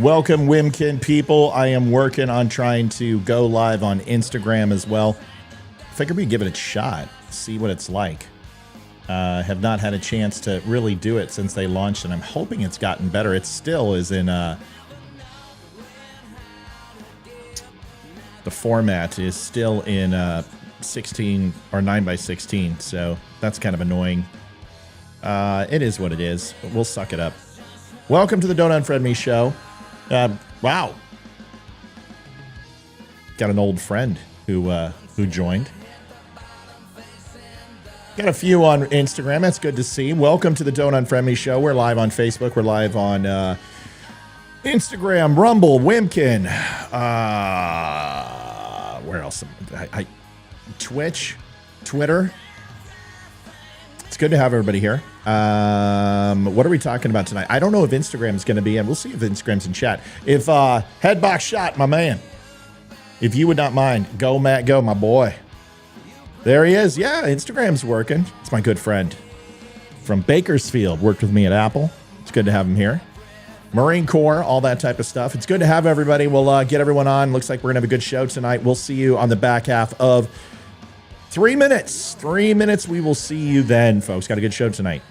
Welcome, Wimkin people. I am working on trying to go live on Instagram as well. Figured we'd give it a shot, see what it's like. Have not had a chance to really do it since they launched, and I'm hoping it's gotten better. It still is in the format is still in 16 or 9x16, so that's kind of annoying. It is what it is, but we'll suck it up. Welcome to the Don't Unfriend Me show. Wow. Got an old friend who joined. Got a few on Instagram. That's good to see. Welcome to the Don't Unfriend Me show. We're live on Facebook. We're live on Instagram, Rumble, Wimkin. Where else? Twitch, Twitter. It's good to have everybody here. What are we talking about tonight? I don't know if Instagram is going to be in. We'll see if Instagram's in chat. If Headbox Shot, my man, if you would not mind, go, Matt, go, my boy. There he is. Yeah, Instagram's working. It's my good friend from Bakersfield. Worked with me at Apple. It's good to have him here. Marine Corps, all that type of stuff. It's good to have everybody. We'll get everyone on. Looks like we're going to have a good show tonight. We'll see you on the back half of 3 minutes. 3 minutes. We will see you then, folks. Got a good show tonight.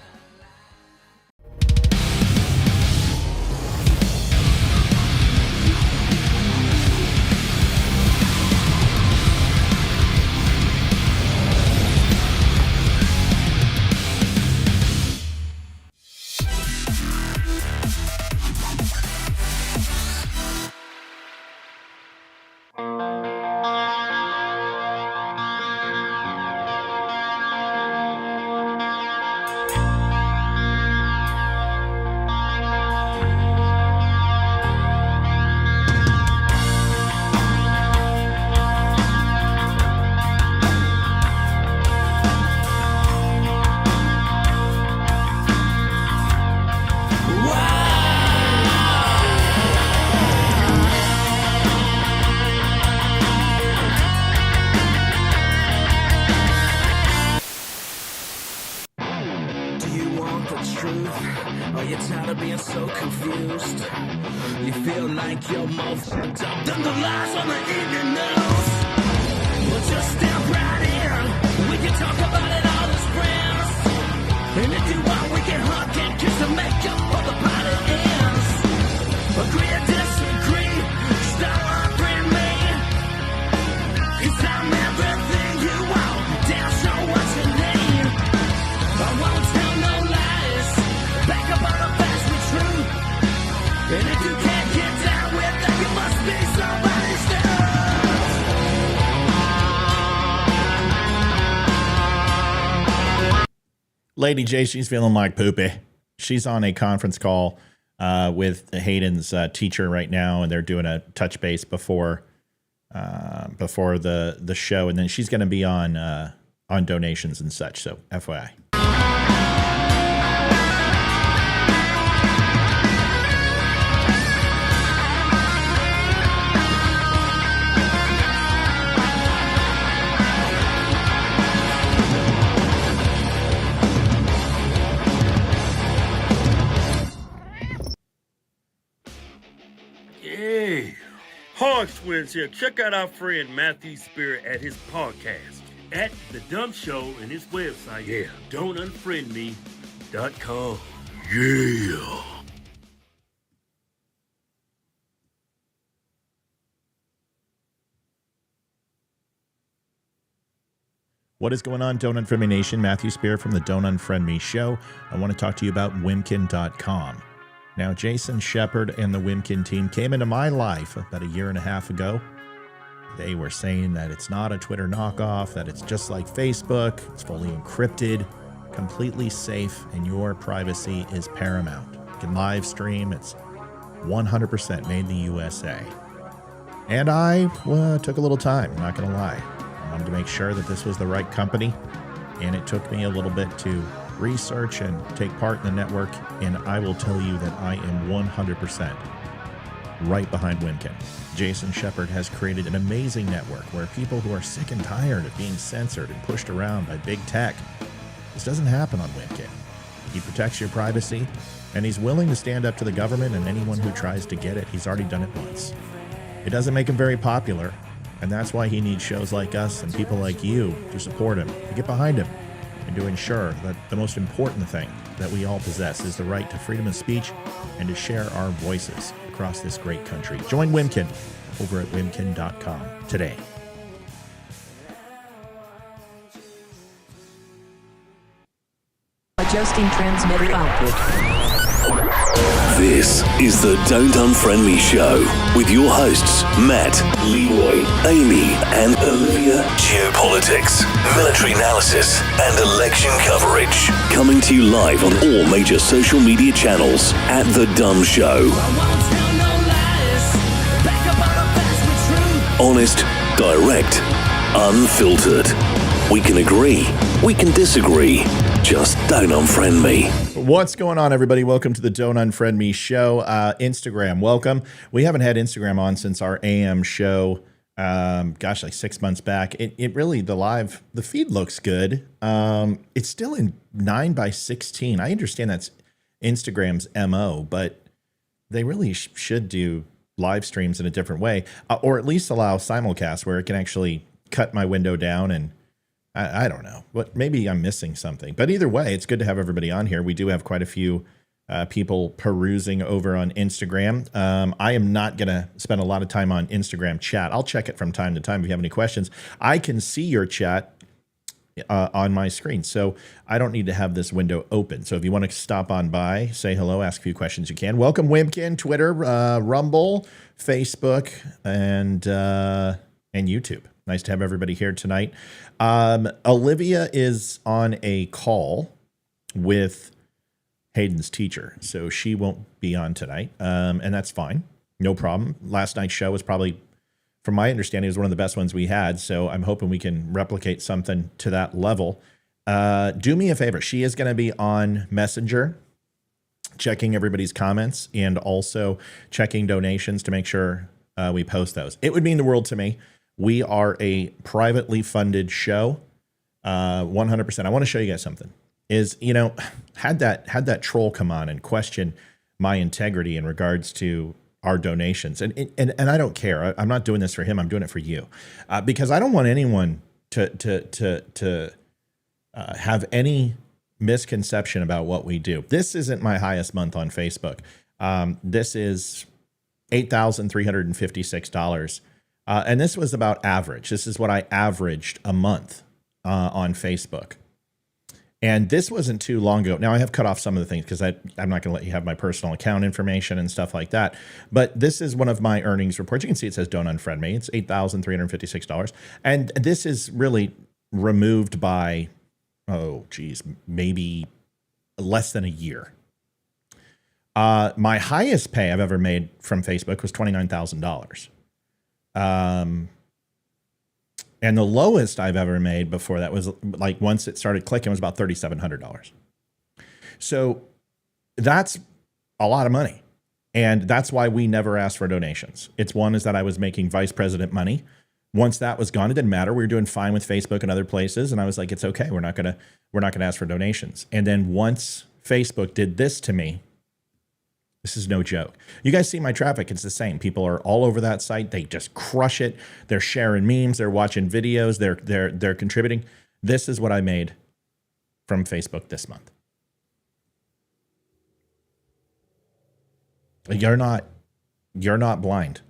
Lady J, she's feeling like poopy. She's on a conference call with Hayden's teacher right now, and they're doing a touch base before the show, and then she's going to be on donations and such. So FYI. Twins here. Check out our friend Matthew Spirit at his podcast at The DUM Show and his website. Yeah, don'tunfriendme.com. Yeah. What is going on, Don't Unfriend Me Nation? Matthew Spirit from the Don't Unfriend Me show. I want to talk to you about Wimkin.com. Now, Jason Shepard and the Wimkin team came into my life about a year and a half ago. They were saying that it's not a Twitter knockoff, that it's just like Facebook, it's fully encrypted, completely safe, and your privacy is paramount. You can live stream, it's 100% made in the USA. And I took a little time, not going to lie. I wanted to make sure that this was the right company, and it took me a little bit to research and take part in the network, and I will tell you that I am 100% right behind Wimkin. Jason Shepard has created an amazing network where people who are sick and tired of being censored and pushed around by big tech, this doesn't happen on Wimkin. He protects your privacy, And he's willing to stand up to the government and anyone who tries to get it. He's already done it once. It doesn't make him very popular, and that's why he needs shows like us and people like you to support him, to get behind him, and to ensure that the most important thing that we all possess is the right to freedom of speech and to share our voices across this great country. Join Wimkin over at wimkin.com today. Adjusting transmitter output. This is the Don't Unfriend Me Show with your hosts, Matt, Leroy, Amy, and Olivia. Geopolitics, military analysis, and election coverage. Coming to you live on all major social media channels at The DUM Show. Honest, direct, unfiltered. We can agree, we can disagree. Just don't unfriend me. What's going on, everybody? Welcome to the Don't Unfriend Me Show. Instagram, welcome. We haven't had Instagram on since our AM show, like 6 months back. It really, the feed looks good. It's still in 9:16. I understand that's Instagram's MO, but they really should do live streams in a different way, or at least allow simulcast where it can actually cut my window down and I don't know, but maybe I'm missing something. But either way, it's good to have everybody on here. We do have quite a few people perusing over on Instagram. I am not going to spend a lot of time on Instagram chat. I'll check it from time to time if you have any questions. I can see your chat on my screen, so I don't need to have this window open. So if you want to stop on by, say hello, ask a few questions, you can. Welcome, Wimkin, Twitter, Rumble, Facebook, and YouTube. Nice to have everybody here tonight. Olivia is on a call with Hayden's teacher, so she won't be on tonight, and that's fine. No problem. Last night's show was probably, from my understanding, was one of the best ones we had, so I'm hoping we can replicate something to that level. Do me a favor. She is going to be on Messenger, checking everybody's comments and also checking donations to make sure we post those. It would mean the world to me. We are a privately funded show, 100%. I want to show you guys something. Had that troll come on and question my integrity in regards to our donations, and I don't care. I'm not doing this for him. I'm doing it for you, because I don't want anyone to have any misconception about what we do. This isn't my highest month on Facebook. This is $8,356. And this was about average. This is what I averaged a month on Facebook. And this wasn't too long ago. Now, I have cut off some of the things because I'm not going to let you have my personal account information and stuff like that. But this is one of my earnings reports. You can see it says Don't Unfriend Me. It's $8,356. And this is really removed by, maybe less than a year. My highest pay I've ever made from Facebook was $29,000. And the lowest I've ever made before that was like, once it started clicking, was about $3,700. So that's a lot of money. And that's why we never asked for donations. It's one is that I was making vice president money. Once that was gone, it didn't matter. We were doing fine with Facebook and other places. And I was like, it's okay. We're not going to ask for donations. And then once Facebook did this to me, this is no joke. You guys see my traffic. It's the same. People are all over that site. They just crush it. They're sharing memes. They're watching videos. They're contributing. This is what I made from Facebook this month. You're not blind.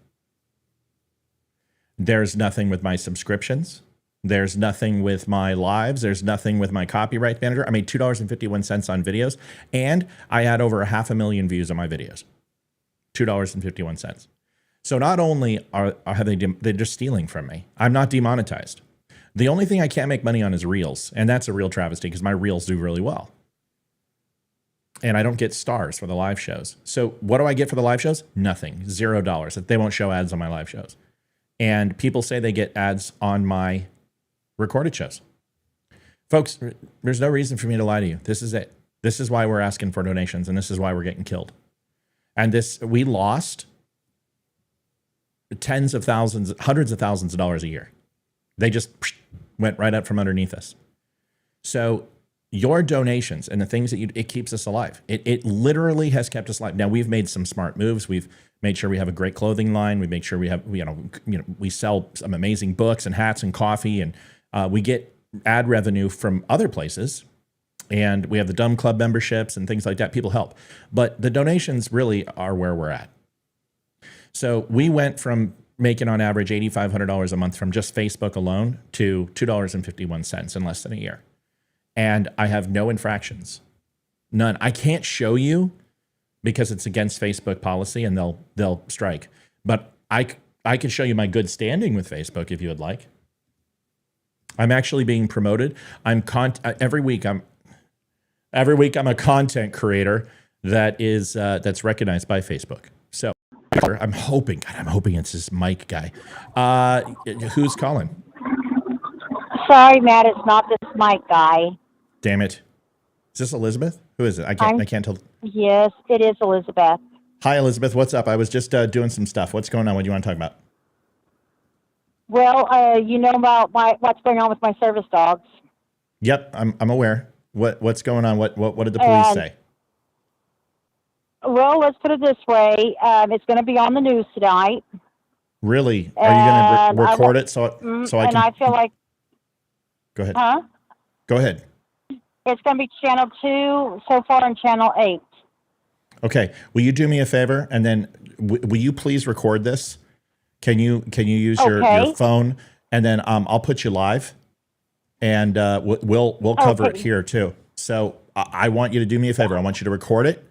There's nothing with my subscriptions. There's nothing with my lives. There's nothing with my copyright manager. I made $2.51 on videos, and I had over 500,000 views on my videos. $2.51. So not only they're just stealing from me. I'm not demonetized. The only thing I can't make money on is reels, and that's a real travesty because my reels do really well. And I don't get stars for the live shows. So what do I get for the live shows? Nothing. $0. They won't show ads on my live shows. And people say they get ads on my recorded shows. Folks, there's no reason for me to lie to you. This is it. This is why we're asking for donations, and this is why we're getting killed. And we lost tens of thousands, hundreds of thousands of dollars a year. They just went right up from underneath us. So your donations and the things that it keeps us alive. It literally has kept us alive. Now we've made some smart moves. We've made sure we have a great clothing line. We make sure we have, we sell some amazing books and hats and coffee, and we get ad revenue from other places. And we have the DUM Club memberships and things like that. People help. But the donations really are where we're at. So we went from making on average $8,500 a month from just Facebook alone to $2.51 in less than a year. And I have no infractions. None. I can't show you because it's against Facebook policy and they'll strike. But I can show you my good standing with Facebook if you would like. I'm actually being promoted. Every week I'm a content creator that is that's recognized by Facebook. So I'm hoping it's this Mike guy. Who's calling? Sorry, Matt, it's not this Mike guy. Damn it. Is this Elizabeth? Who is it? I can't tell. Yes, it is Elizabeth. Hi, Elizabeth. What's up? I was just doing some stuff. What's going on? What do you want to talk about? Well, you know about what's going on with my service dogs. Yep, I'm aware. What's going on? What did the police say? Well, let's put it this way. It's going to be on the news tonight. Really? Are you going to record it so I can? And I feel like. Go ahead. Huh? Go ahead. It's going to be Channel 2 so far and Channel 8. Okay. Will you do me a favor and then will you please record this? Can you use your phone and then I'll put you live and we'll cover it here too. So I want you to do me a favor. I want you to record it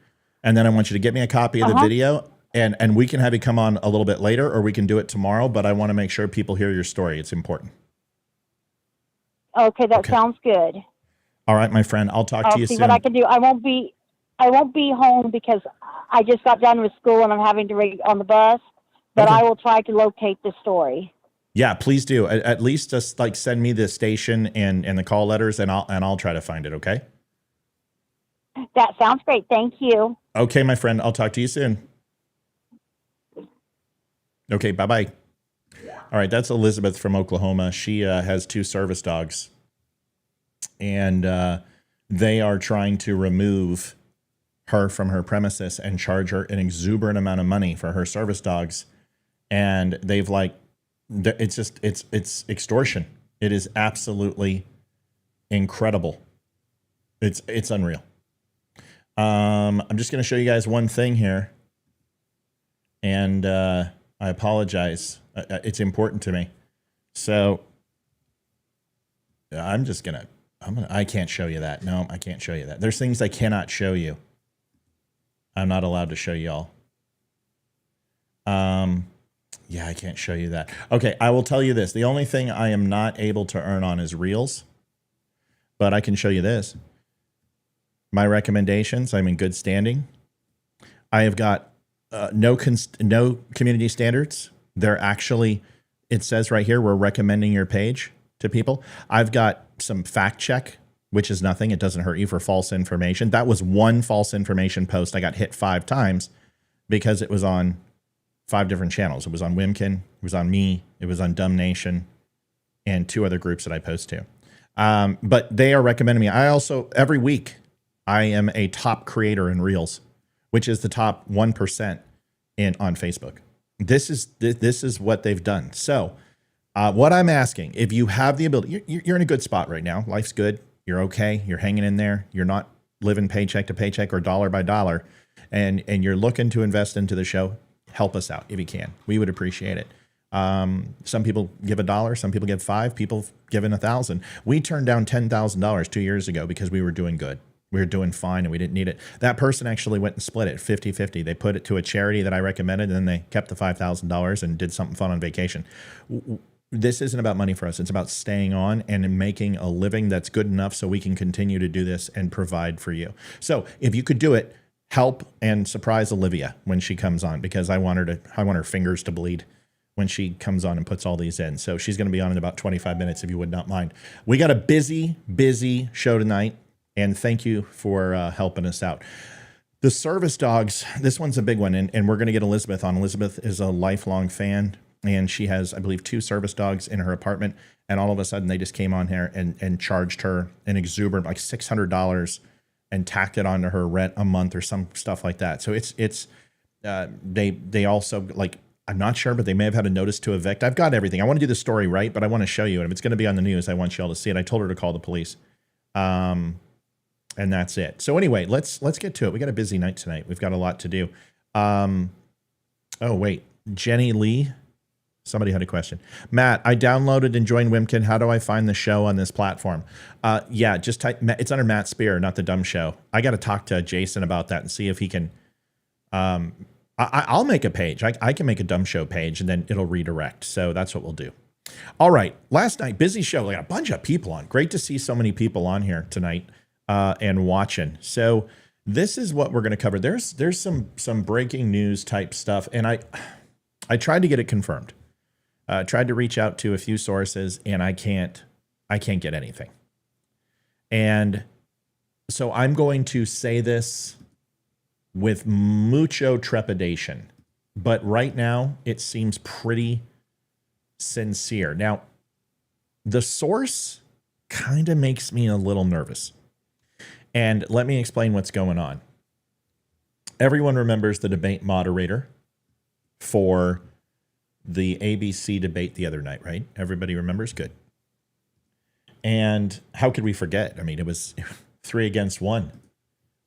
and then I want you to get me a copy of the video and we can have you come on a little bit later or we can do it tomorrow. But I want to make sure people hear your story. It's important. Okay, that sounds good. All right, my friend. I'll talk to you soon. I'll see what I can do. I won't be home because I just got done with school and I'm having to read on the bus. But I will try to locate the story. Yeah, please do. At least just like send me the station and the call letters, and I'll try to find it. Okay. That sounds great. Thank you. Okay, my friend. I'll talk to you soon. Okay. Bye-bye. All right. That's Elizabeth from Oklahoma. She has 2 service dogs, and they are trying to remove her from her premises and charge her an exuberant amount of money for her service dogs. And they've it's extortion. It is absolutely incredible. It's unreal. I'm just going to show you guys one thing here. And I apologize. It's important to me. So I can't show you that. No, I can't show you that. There's things I cannot show you. I'm not allowed to show y'all. Yeah, I can't show you that. Okay, I will tell you this. The only thing I am not able to earn on is Reels, but I can show you this. My recommendations, I'm in good standing. I have got no community standards. They're actually, it says right here, we're recommending your page to people. I've got some fact check, which is nothing. It doesn't hurt you for false information. That was one false information post. I got hit 5 times because it was on 5 different channels. It was on Wimkin, it was on me, it was on Dumb Nation, and 2 other groups that I post to. But they are recommending me. I also, every week, I am a top creator in Reels, which is the top 1% on Facebook. This is what they've done. So what I'm asking, if you have the ability, you're in a good spot right now. Life's good. You're okay. You're hanging in there. You're not living paycheck to paycheck or dollar by dollar, and you're looking to invest into the show. Help us out if you can. We would appreciate it. Some people give $1, some people give 5, people giving 1,000. We turned down $10,000 2 years ago because we were doing good. We were doing fine and we didn't need it. That person actually went and split it 50-50. They put it to a charity that I recommended and then they kept the $5,000 and did something fun on vacation. This isn't about money for us. It's about staying on and making a living that's good enough so we can continue to do this and provide for you. So if you could do it, help and surprise Olivia when she comes on, because I want her fingers to bleed when she comes on and puts all these in. So she's going to be on in about 25 minutes, if you would not mind. We got a busy show tonight, and thank you for helping us out. The service dogs, this one's a big one, and we're going to get Elizabeth on. Elizabeth is a lifelong fan. and she has, I believe, 2 service dogs in her apartment. And all of a sudden, they just came on here and charged her an exuberant like $600 and tacked it onto her rent a month or some stuff like that. So they also, like, I'm not sure, but they may have had a notice to evict. I've got everything. I want to do the story right, but I want to show you. And if it's going to be on the news, I want you all to see it. I told her to call the police. And that's it. So anyway, let's get to it. We got a busy night tonight. We've got a lot to do. Oh, wait. Jenny Lee. Somebody had a question. Matt, I downloaded and joined Wimkin. How do I find the show on this platform? Yeah, just type. It's under Matt Spear, not the Dumb Show. I got to talk to Jason about that and see if he can. I'll make a page. I can make a Dumb Show page, and then it'll redirect. So that's what we'll do. All right. Last night, busy show. We got a bunch of people on. Great to see so many people on here tonight and watching. So this is what we're going to cover. There's some breaking news type stuff, and I tried to get it confirmed. Tried to reach out to a few sources, and I can't get anything. And so I'm going to say this with mucho trepidation, but right now it seems pretty sincere. Now, the source kind of makes me a little nervous. And let me explain what's going on. Everyone remembers the debate moderator for the ABC debate the other night, right? Everybody remembers? Good. And how could we forget? I mean, it was 3 against 1.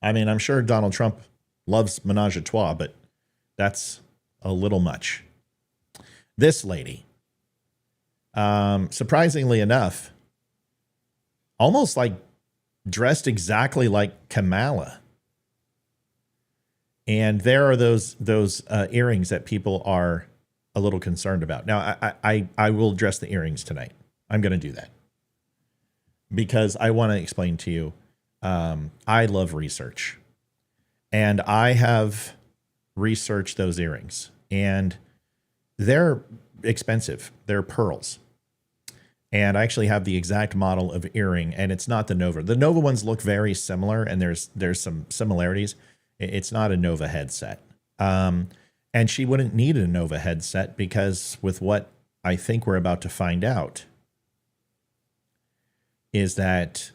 I mean, I'm sure Donald Trump loves menage a trois, but that's a little much. This lady, surprisingly enough, almost like dressed exactly like Kamala. And there are those earrings that people are a little concerned about. Now, I will address the earrings tonight. I'm going to do that because I want to explain to you, I love research. And I have researched those earrings. And they're expensive. They're pearls. And I actually have the exact model of earring, and it's not the Nova. The Nova ones look very similar, and there's some similarities. It's not a Nova headset. And she wouldn't need a Nova headset because with what I think we're about to find out is that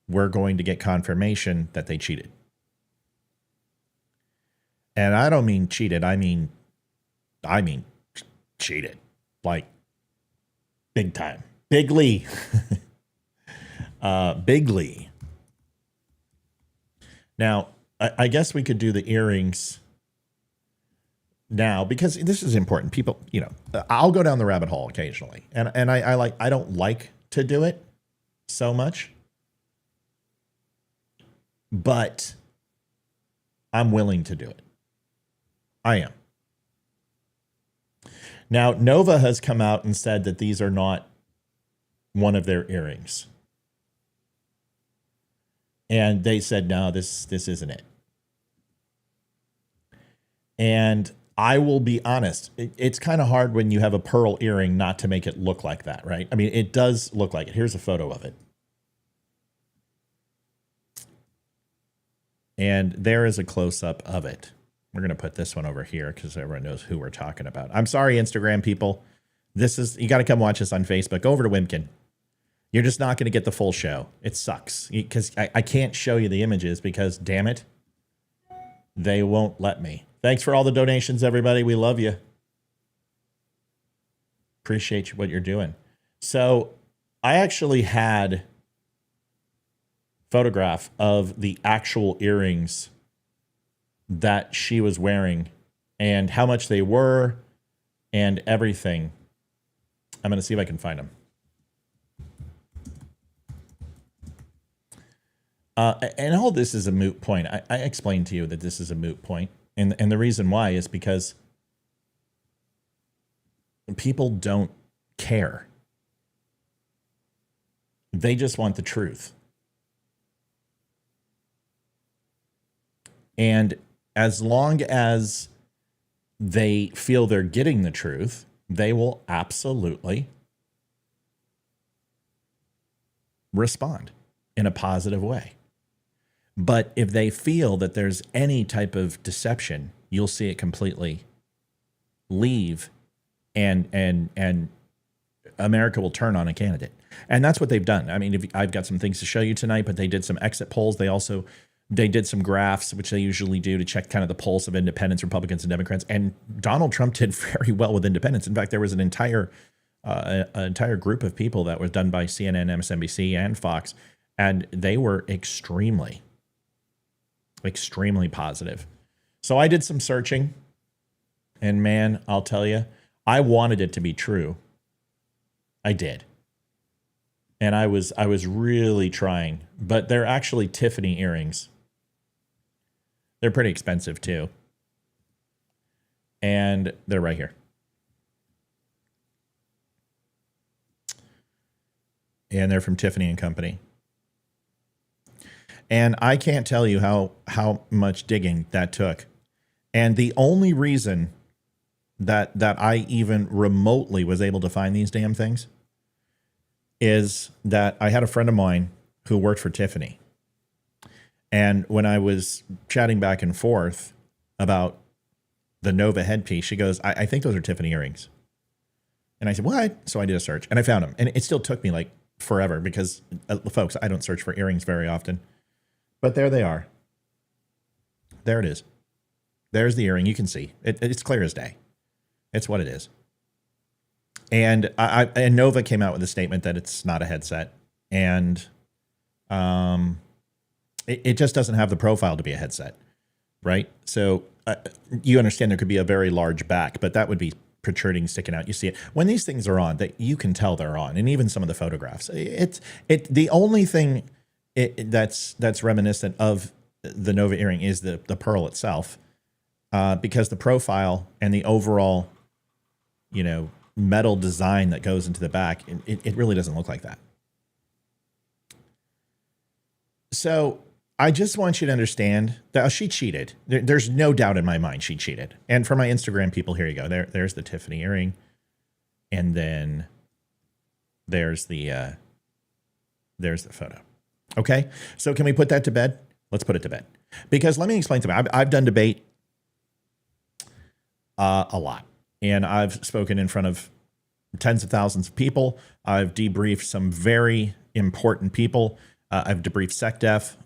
we're going to get confirmation that they cheated. And I don't mean cheated. I mean cheated. Like big time. Bigly. Bigly. Now, I guess we could do the earrings now because this is important. People, I'll go down the rabbit hole occasionally. And I don't like to do it so much. But I'm willing to do it. I am. Now, Nova has come out and said that these are not one of their earrings. And they said, no, this isn't it. And I will be honest, it's kind of hard when you have a pearl earring not to make it look like that, right? I mean, it does look like it. Here's a photo of it. And there is a close-up of it. We're going to put this one over here because everyone knows who we're talking about. I'm sorry, Instagram people. You got to come watch us on Facebook. Go over to Wimkin. You're just not going to get the full show. It sucks because I can't show you the images because, damn it, they won't let me. Thanks for all the donations, everybody. We love you. Appreciate what you're doing. So I actually had photograph of the actual earrings that she was wearing and how much they were and everything. I'm going to see if I can find them. And all this is a moot point. I explained to you that this is a moot point. And the reason why is because people don't care. They just want the truth. And as long as they feel they're getting the truth, they will absolutely respond in a positive way. But if they feel that there's any type of deception, you'll see it completely leave and America will turn on a candidate. And that's what they've done. I mean, I've got some things to show you tonight, but they did some exit polls. They did some graphs, which they usually do to check kind of the pulse of independents, Republicans, and Democrats. And Donald Trump did very well with independents. In fact, there was an entire group of people that was done by CNN, MSNBC, and Fox, and they were extremely positive. So I did some searching, and man, I'll tell you, I wanted it to be true. I did. And I was really trying, but they're actually Tiffany earrings. They're pretty expensive too. And they're right here. And they're from Tiffany and Company. And I can't tell you how much digging that took. And the only reason that I even remotely was able to find these damn things is that I had a friend of mine who worked for Tiffany. And when I was chatting back and forth about the Nova headpiece, she goes, I think those are Tiffany earrings. And I said, what? So I did a search and I found them. And it still took me like forever because, folks, I don't search for earrings very often. But there they are. There it is. There's the earring. You can see. It's clear as day. It's what it is. And and Nova came out with a statement that it's not a headset. And it just doesn't have the profile to be a headset, right? So you understand there could be a very large back, but that would be protruding, sticking out. You see it. When these things are on, that you can tell they're on. And even some of the photographs. The only thing that's reminiscent of the Nova earring is the pearl itself, because the profile and the overall, metal design that goes into the back, it really doesn't look like that. So I just want you to understand that she cheated. There's no doubt in my mind she cheated. And for my Instagram people, here you go. There's the Tiffany earring, and then there's the photo. Okay, so can we put that to bed? Let's put it to bed. Because let me explain to you. I've done debate a lot. And I've spoken in front of tens of thousands of people. I've debriefed some very important people. I've debriefed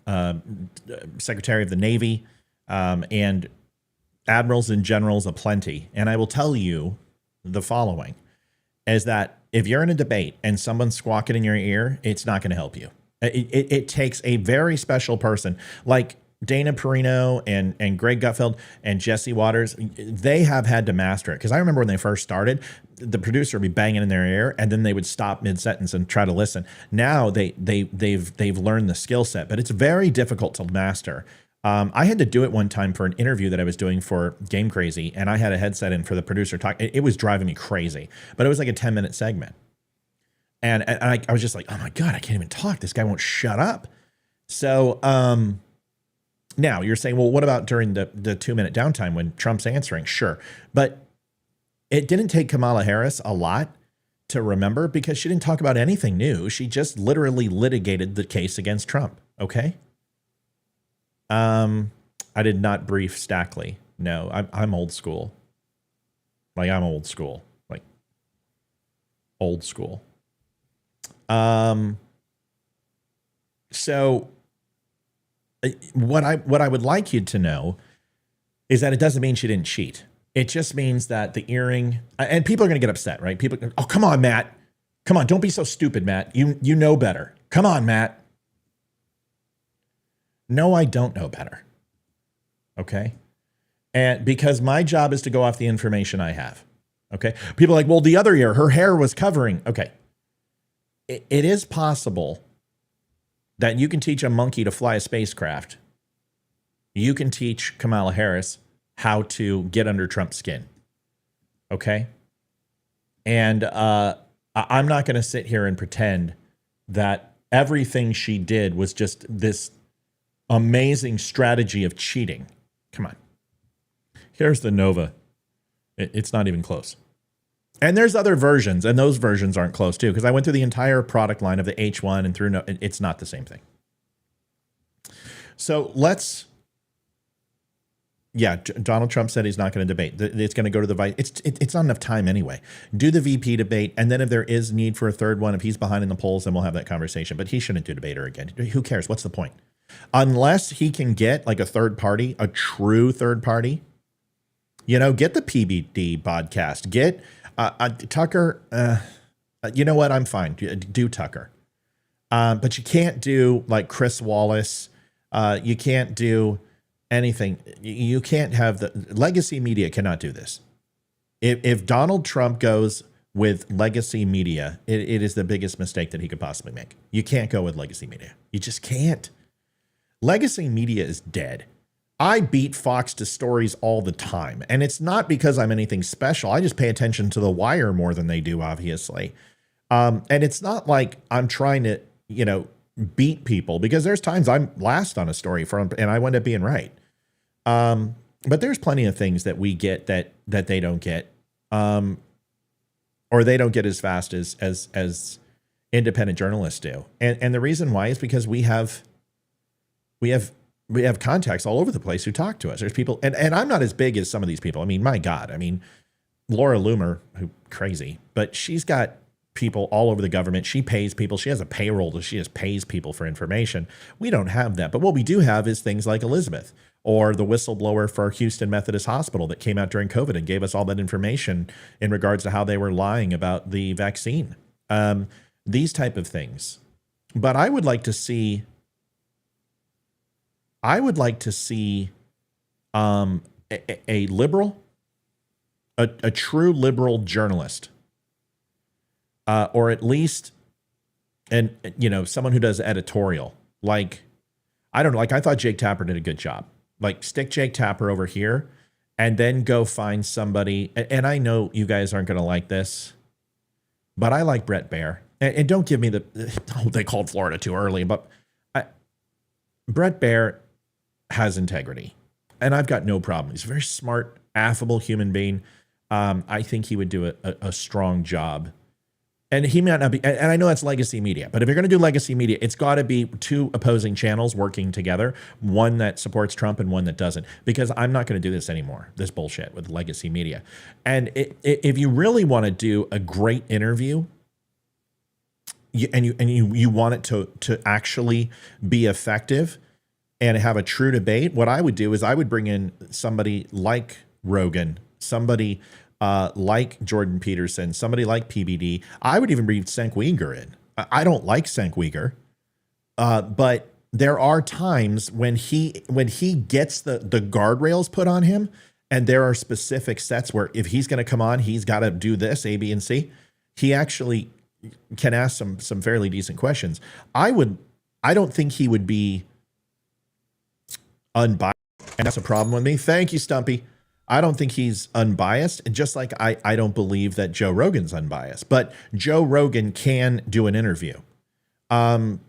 SecDef, Secretary of the Navy, and admirals and generals aplenty. And I will tell you the following, is that if you're in a debate and someone's squawking in your ear, it's not going to help you. It takes a very special person like Dana Perino and Greg Gutfeld and Jesse Waters. They have had to master it. Because I remember when they first started, the producer would be banging in their ear and then they would stop mid-sentence and try to listen. Now they've learned the skill set, but it's very difficult to master. I had to do it one time for an interview that I was doing for Game Crazy, and I had a headset in for the producer talk. It was driving me crazy, but it was like a 10-minute segment. And I was just like, oh my God, I can't even talk. This guy won't shut up. So, now you're saying, well, what about during the 2-minute downtime when Trump's answering? Sure. But it didn't take Kamala Harris a lot to remember because she didn't talk about anything new. She just literally litigated the case against Trump. Okay. I did not brief Stackley. No, I'm old school. Like I'm old school, like old school. So what I would like you to know is that it doesn't mean she didn't cheat. It just means that the earring, and people are going to get upset, right? People, oh, come on, Matt. Come on. Don't be so stupid, Matt. You know better. Come on, Matt. No, I don't know better. Okay. And because my job is to go off the information I have. Okay. People are like, well, the other ear, her hair was covering. Okay. It is possible that you can teach a monkey to fly a spacecraft. You can teach Kamala Harris how to get under Trump's skin. Okay? And I'm not going to sit here and pretend that everything she did was just this amazing strategy of cheating. Come on. Here's the Nova. It's not even close. And there's other versions, and those versions aren't close too, because I went through the entire product line of the H1 and through, it's not the same thing. So let's Yeah, Donald Trump said he's not going to debate. It's going to go to the vice. It's not enough time anyway. Do the VP debate, and then if there is need for a third one, if he's behind in the polls, then we'll have that conversation. But he shouldn't do debater again. Who cares? What's the point? Unless he can get like a third party, a true third party. Get the PBD podcast. Get Tucker. You know what? I'm fine. Do Tucker. But you can't do like Chris Wallace. You can't do anything. You can't have the legacy media cannot do this. If Donald Trump goes with legacy media, it is the biggest mistake that he could possibly make. You can't go with legacy media. You just can't. Legacy media is dead. I beat Fox to stories all the time. And it's not because I'm anything special. I just pay attention to The Wire more than they do, obviously. And it's not like I'm trying to, beat people, because there's times I'm last on a story and I wind up being right. But there's plenty of things that we get that they don't get, or they don't get as fast as independent journalists do. And the reason why is because we have contacts all over the place who talk to us. There's people, and I'm not as big as some of these people. I mean, my God, Laura Loomer, who crazy, but she's got people all over the government. She pays people. She has a payroll that she just pays people for information. We don't have that. But what we do have is things like Elizabeth, or the whistleblower for Houston Methodist Hospital that came out during COVID and gave us all that information in regards to how they were lying about the vaccine. These type of things. But I would like to see a liberal, a true liberal journalist, or at least, someone who does editorial. Like, I don't know. Like, I thought Jake Tapper did a good job. Like, stick Jake Tapper over here and then go find somebody. And I know you guys aren't going to like this, but I like Brett Baier. And don't give me they called Florida too early, but Brett Baier has integrity, and I've got no problem. He's a very smart, affable human being. I think he would do a strong job. And he might not be, and I know that's legacy media, but if you're going to do legacy media, it's got to be two opposing channels working together, one that supports Trump and one that doesn't, because I'm not going to do this anymore, this bullshit with legacy media. And if you really want to do a great interview, you want it to actually be effective and have a true debate, what I would do is I would bring in somebody like Rogan, somebody like Jordan Peterson, somebody like PBD. I would even bring Cenk Uygur in. I don't like Cenk Uygur, but there are times when he gets the guardrails put on him, and there are specific sets where if he's going to come on, he's got to do this, A, B, and C. He actually can ask some fairly decent questions. I don't think he would be unbiased, and that's a problem with me. Thank you, Stumpy. I don't think he's unbiased, just like I don't believe that Joe Rogan's unbiased. But Joe Rogan can do an interview. Somebody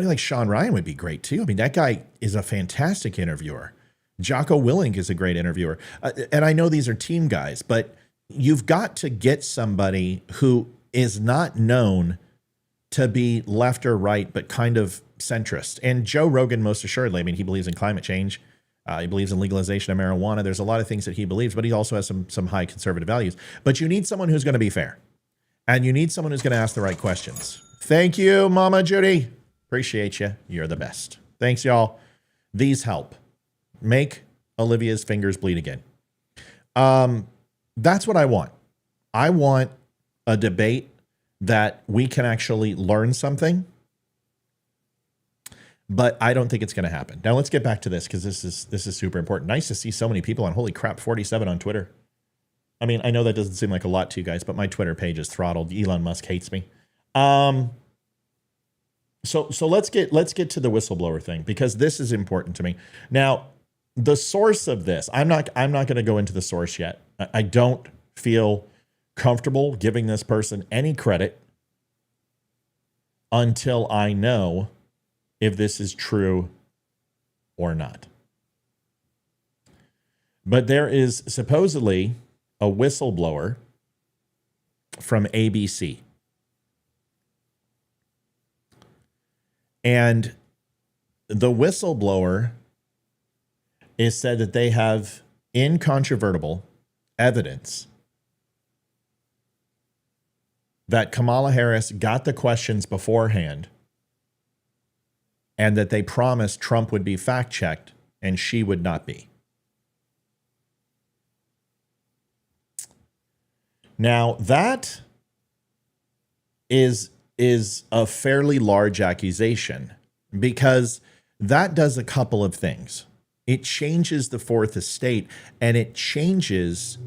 like Sean Ryan would be great too. I mean, that guy is a fantastic interviewer. Jocko Willink is a great interviewer. And I know these are team guys, but you've got to get somebody who is not known to be left or right, but kind of centrist. And Joe Rogan, most assuredly, I mean, he believes in climate change. He believes in legalization of marijuana. There's a lot of things that he believes, but he also has some high conservative values. But you need someone who's going to be fair, and you need someone who's going to ask the right questions. Thank you, Mama Judy. Appreciate you. You're the best. Thanks, y'all. These help make Olivia's fingers bleed again. That's what I want. I want a debate that we can actually learn something. But I don't think it's going to happen. Now let's get back to this, because this is super important. Nice to see so many people on. Holy crap, 47 on Twitter. I mean, I know that doesn't seem like a lot to you guys, but my Twitter page is throttled. Elon Musk hates me. So let's get to the whistleblower thing, because this is important to me. Now, the source of this, I'm not going to go into the source yet. I don't feel comfortable giving this person any credit until I know if this is true or not. But there is supposedly a whistleblower from ABC. And the whistleblower is said that they have incontrovertible evidence that Kamala Harris got the questions beforehand and that they promised Trump would be fact-checked and she would not be. Now, that is a fairly large accusation because that does a couple of things. It changes the fourth estate, and it changes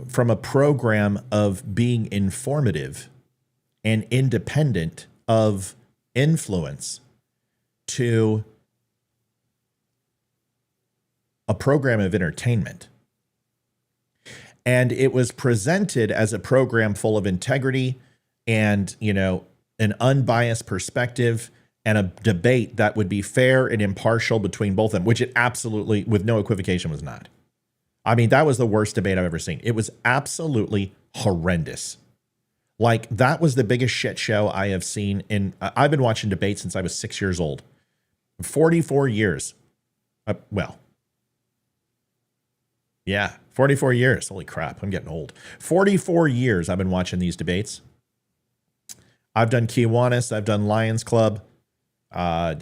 from a program of being informative and independent of influence to a program of entertainment. And it was presented as a program full of integrity and, you know, an unbiased perspective and a debate that would be fair and impartial between both of them, which it absolutely, with no equivocation, was not. I mean, that was the worst debate I've ever seen. It was absolutely horrendous. Like, that was the biggest shit show I have seen in, I've been watching debates since I was 6 years old. 44 years. Yeah, 44 years. Holy crap, I'm getting old. 44 years I've been watching these debates. I've done Kiwanis, I've done Lions Club. I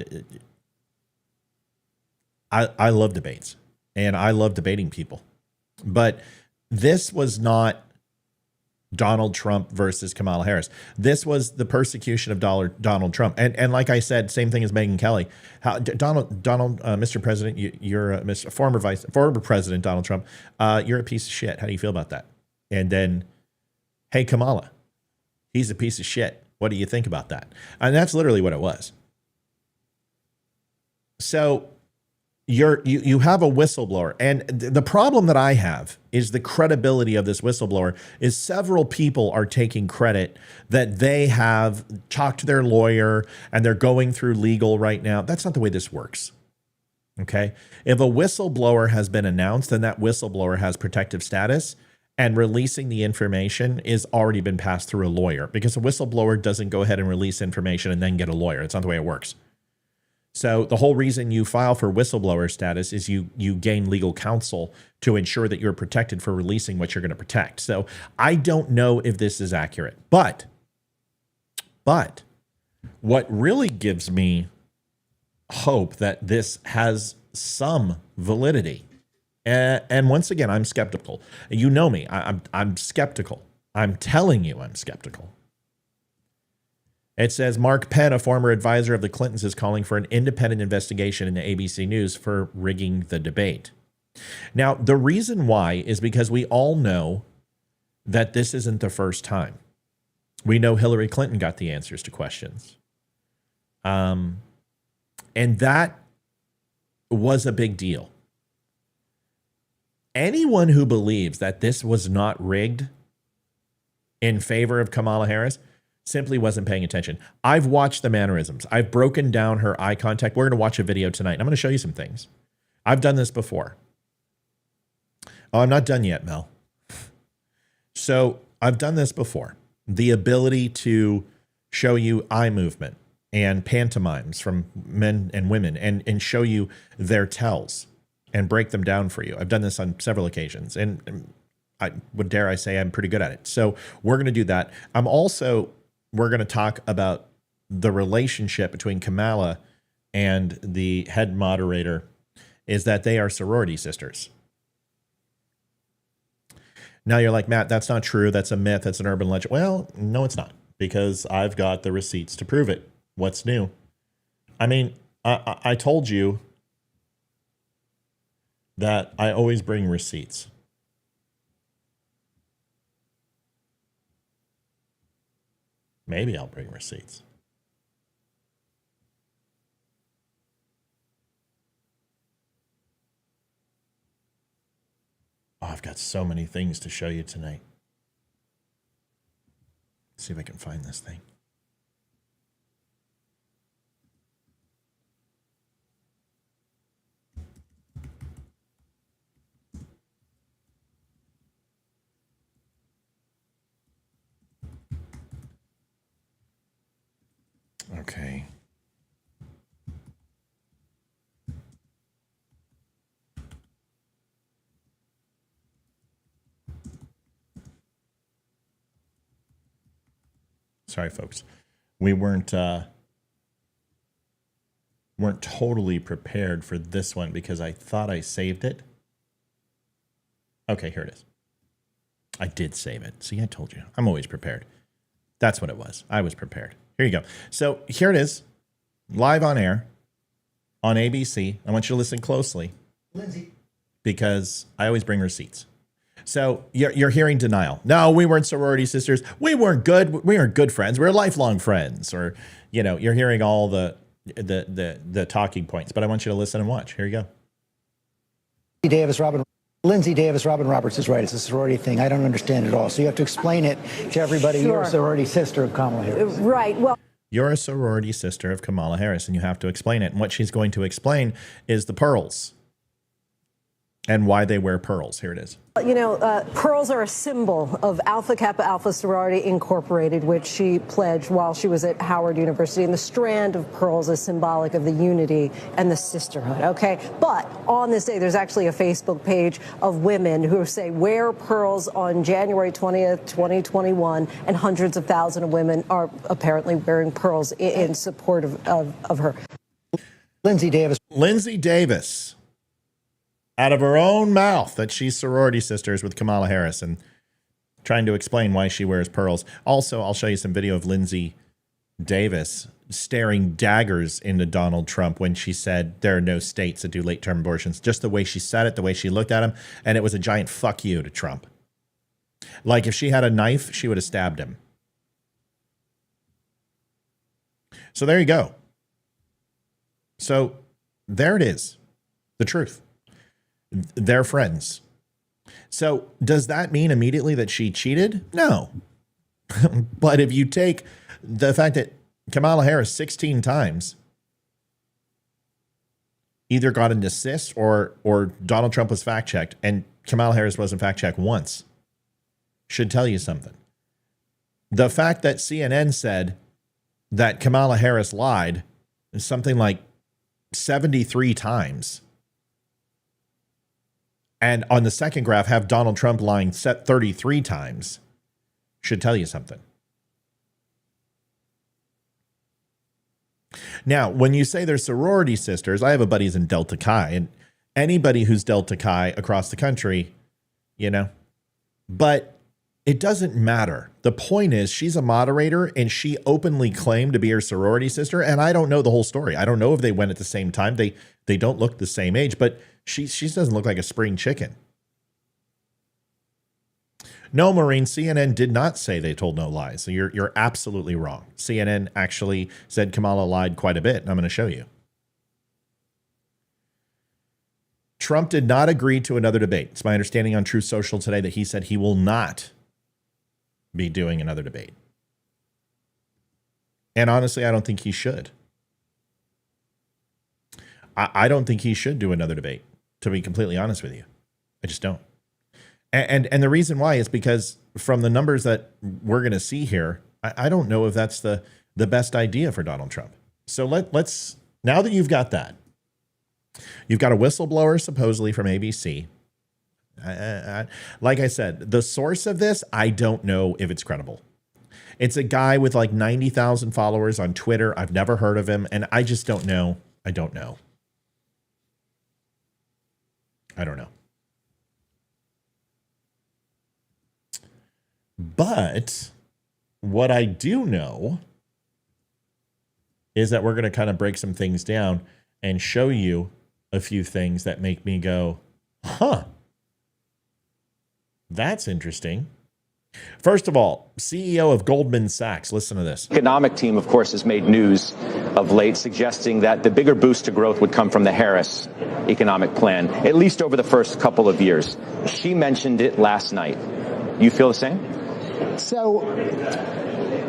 love debates, and I love debating people. But this was not Donald Trump versus Kamala Harris. This was the persecution of Donald Trump. And like I said, same thing as Megyn Kelly. Mr. President, you're a former President Donald Trump. You're a piece of shit. How do you feel about that? And then, hey, Kamala, he's a piece of shit. What do you think about that? And that's literally what it was. So you have a whistleblower, and the problem that I have is the credibility of this whistleblower is several people are taking credit that they have talked to their lawyer and they're going through legal right now. That's not the way this works. Okay. If a whistleblower has been announced, then that whistleblower has protective status, and releasing the information is already been passed through a lawyer, because a whistleblower doesn't go ahead and release information and then get a lawyer. It's not the way it works. So the whole reason you file for whistleblower status is you gain legal counsel to ensure that you're protected for releasing what you're going to protect. So I don't know if this is accurate, but what really gives me hope that this has some validity, and once again, I'm skeptical. You know me, I'm skeptical. I'm telling you I'm skeptical. It says Mark Penn, a former advisor of the Clintons, is calling for an independent investigation in the ABC News for rigging the debate. Now, the reason why is because we all know that this isn't the first time. We know Hillary Clinton got the answers to questions. And that was a big deal. Anyone who believes that this was not rigged in favor of Kamala Harris simply wasn't paying attention. I've watched the mannerisms. I've broken down her eye contact. We're going to watch a video tonight, and I'm going to show you some things. I've done this before. Oh, I'm not done yet, Mel. So I've done this before. The ability to show you eye movement and pantomimes from men and women and show you their tells and break them down for you. I've done this on several occasions, and I would dare I say I'm pretty good at it. So we're going to do that. We're going to talk about the relationship between Kamala and the head moderator, is that they are sorority sisters. Now you're like, Matt, that's not true. That's a myth. That's an urban legend. Well, no, it's not, because I've got the receipts to prove it. What's new? I mean, I told you that I always bring receipts. Maybe I'll bring receipts. Oh, I've got so many things to show you tonight. Let's see if I can find this thing. Okay. Sorry, folks. We weren't totally prepared for this one because I thought I saved it. Okay, here it is. I did save it. See, I told you. I'm always prepared. That's what it was. I was prepared. Here you go. So here it is, live on air on ABC. I want you to listen closely, Lindsay, because I always bring receipts. So you're hearing denial. No, we weren't sorority sisters. We weren't good. We weren't good friends. We were lifelong friends. Or, you're hearing all the talking points. But I want you to listen and watch. Here you go. Lindsay Davis, Robin Roberts is right. It's a sorority thing. I don't understand it at all. So you have to explain it to everybody. Sure. You're a sorority sister of Kamala Harris. Right. Well, you're a sorority sister of Kamala Harris, and you have to explain it. And what she's going to explain is the pearls and why they wear pearls. Here it is. Pearls are a symbol of Alpha Kappa Alpha Sorority Incorporated, which she pledged while she was at Howard University. And the strand of pearls is symbolic of the unity and the sisterhood, okay? But on this day, there's actually a Facebook page of women who say, wear pearls on January 20th, 2021, and hundreds of thousands of women are apparently wearing pearls in support of her. Lindsay Davis. Out of her own mouth that she's sorority sisters with Kamala Harris and trying to explain why she wears pearls. Also, I'll show you some video of Lindsay Davis staring daggers into Donald Trump when she said there are no states that do late-term abortions. Just the way she said it, the way she looked at him, and it was a giant fuck you to Trump. Like if she had a knife, she would have stabbed him. So there you go. So there it is. The truth. They're friends. So does that mean immediately that she cheated? No. But if you take the fact that Kamala Harris 16 times either got an assist or Donald Trump was fact-checked and Kamala Harris wasn't fact-checked once, should tell you something. The fact that CNN said that Kamala Harris lied is something like 73 times. And on the second graph, have Donald Trump lying set 33 times should tell you something. Now, when you say they're sorority sisters, I have a buddies in Delta Chi, and anybody who's Delta Chi across the country, but it doesn't matter. The point is she's a moderator and she openly claimed to be her sorority sister. And I don't know the whole story. I don't know if they went at the same time. They don't look the same age, but she doesn't look like a spring chicken. No, Maureen, CNN did not say they told no lies. So you're absolutely wrong. CNN actually said Kamala lied quite a bit, and I'm going to show you. Trump did not agree to another debate. It's my understanding on Truth Social today that he said he will not be doing another debate. And honestly, I don't think he should. I don't think he should do another debate, to be completely honest with you. I just don't. And the reason why is because from the numbers that we're going to see here, I don't know if that's the best idea for Donald Trump. So let's now that you've got that, you've got a whistleblower supposedly from ABC. Like I said, the source of this, I don't know if it's credible. It's a guy with like 90,000 followers on Twitter. I've never heard of him, and I just don't know. I don't know. But what I do know is that we're going to kind of break some things down and show you a few things that make me go, huh, that's interesting. First of all, CEO of Goldman Sachs, listen to this. Economic team, of course, has made news of late, suggesting that the bigger boost to growth would come from the Harris economic plan, at least over the first couple of years. She mentioned it last night. You feel the same? So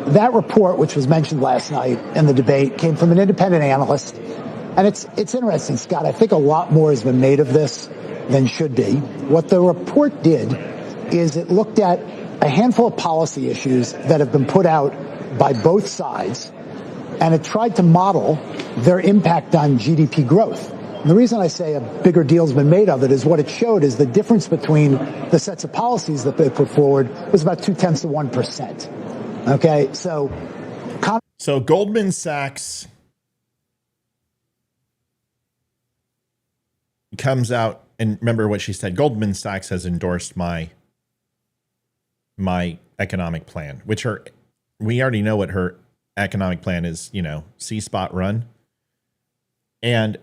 that report, which was mentioned last night in the debate, came from an independent analyst. And it's interesting, Scott. I think a lot more has been made of this than should be. What the report did is it looked at a handful of policy issues that have been put out by both sides, and it tried to model their impact on GDP growth. And the reason I say a bigger deal's been made of it is what it showed is the difference between the sets of policies that they put forward was about 0.2%. Okay, so So Goldman Sachs comes out, and remember what she said. Goldman Sachs has endorsed my economic plan, which we already know what her economic plan is, C-spot run. And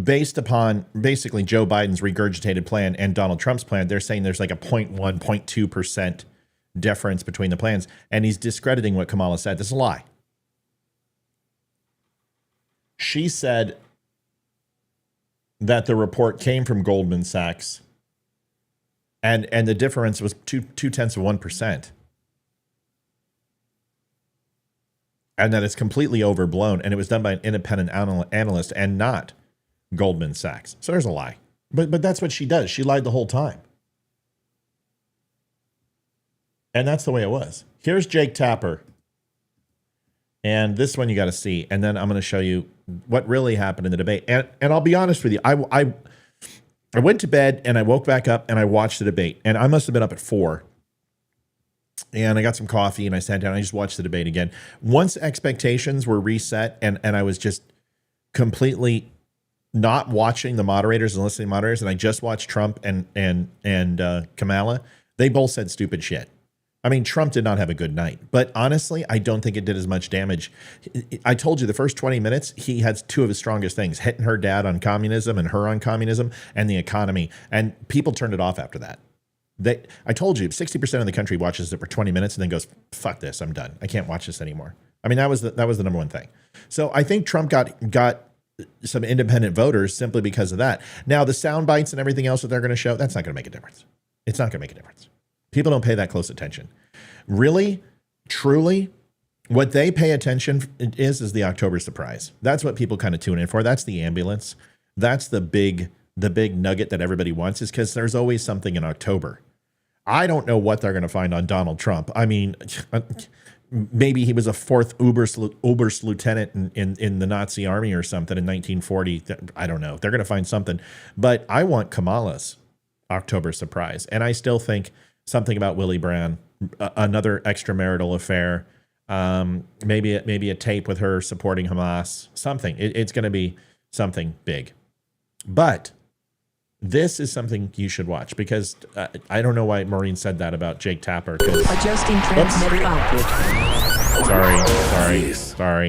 based upon basically Joe Biden's regurgitated plan and Donald Trump's plan, they're saying there's like a 0.1, 0.2% difference between the plans. And he's discrediting what Kamala said. This is a lie. She said that the report came from Goldman Sachs and the difference was 0.2%. And that it's completely overblown, and it was done by an independent analyst and not Goldman Sachs. So there's a lie. But that's what she does. She lied the whole time. And that's the way it was. Here's Jake Tapper. And this one you got to see. And then I'm going to show you what really happened in the debate. And I'll be honest with you. I went to bed and I woke back up and I watched the debate. And I must have been up at 4. And I got some coffee and I sat down and I just watched the debate again. Once expectations were reset and I was just completely not watching the moderators and listening to moderators, and I just watched Trump and Kamala, they both said stupid shit. I mean, Trump did not have a good night, but honestly, I don't think it did as much damage. I told you the first 20 minutes, he had 2 of his strongest things, hitting her dad on communism and her on communism and the economy. And people turned it off after that. I told you 60% of the country watches it for 20 minutes and then goes, fuck this, I'm done. I can't watch this anymore. I mean, that was the number one thing. So I think Trump got some independent voters simply because of that. Now the sound bites and everything else that they're going to show, that's not going to make a difference. It's not going to make a difference. People don't pay that close attention. Really, truly, what they pay attention is the October surprise. That's what people kind of tune in for. That's the ambulance. That's the big nugget that everybody wants, is because there's always something in October. I don't know what they're going to find on Donald Trump. I mean, maybe he was a 4th Oberst lieutenant in the Nazi army or something in 1940. I don't know. They're going to find something. But I want Kamala's October surprise. And I still think something about Willie Brown, another extramarital affair, maybe a tape with her supporting Hamas, something. It's going to be something big. But this is something you should watch, because I don't know why Maureen said that about Jake Tapper. Adjusting transmitter output.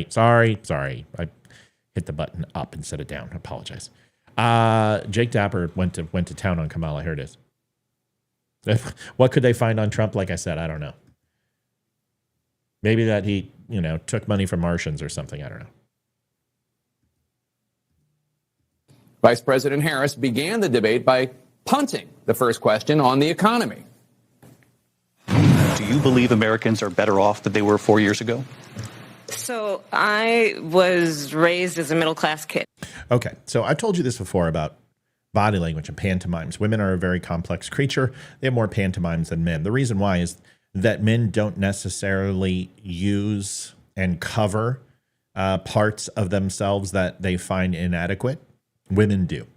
Sorry. I hit the button up instead of down. I apologize. Jake Tapper went to town on Kamala. Here it is. What could they find on Trump? Like I said, I don't know. Maybe that he, took money from Martians or something. I don't know. Vice President Harris began the debate by punting the first question on the economy. Do you believe Americans are better off than they were 4 years ago? So I was raised as a middle-class kid. Okay, so I told you this before about body language and pantomimes. Women are a very complex creature. They have more pantomimes than men. The reason why is that men don't necessarily use and cover parts of themselves that they find inadequate. Women do.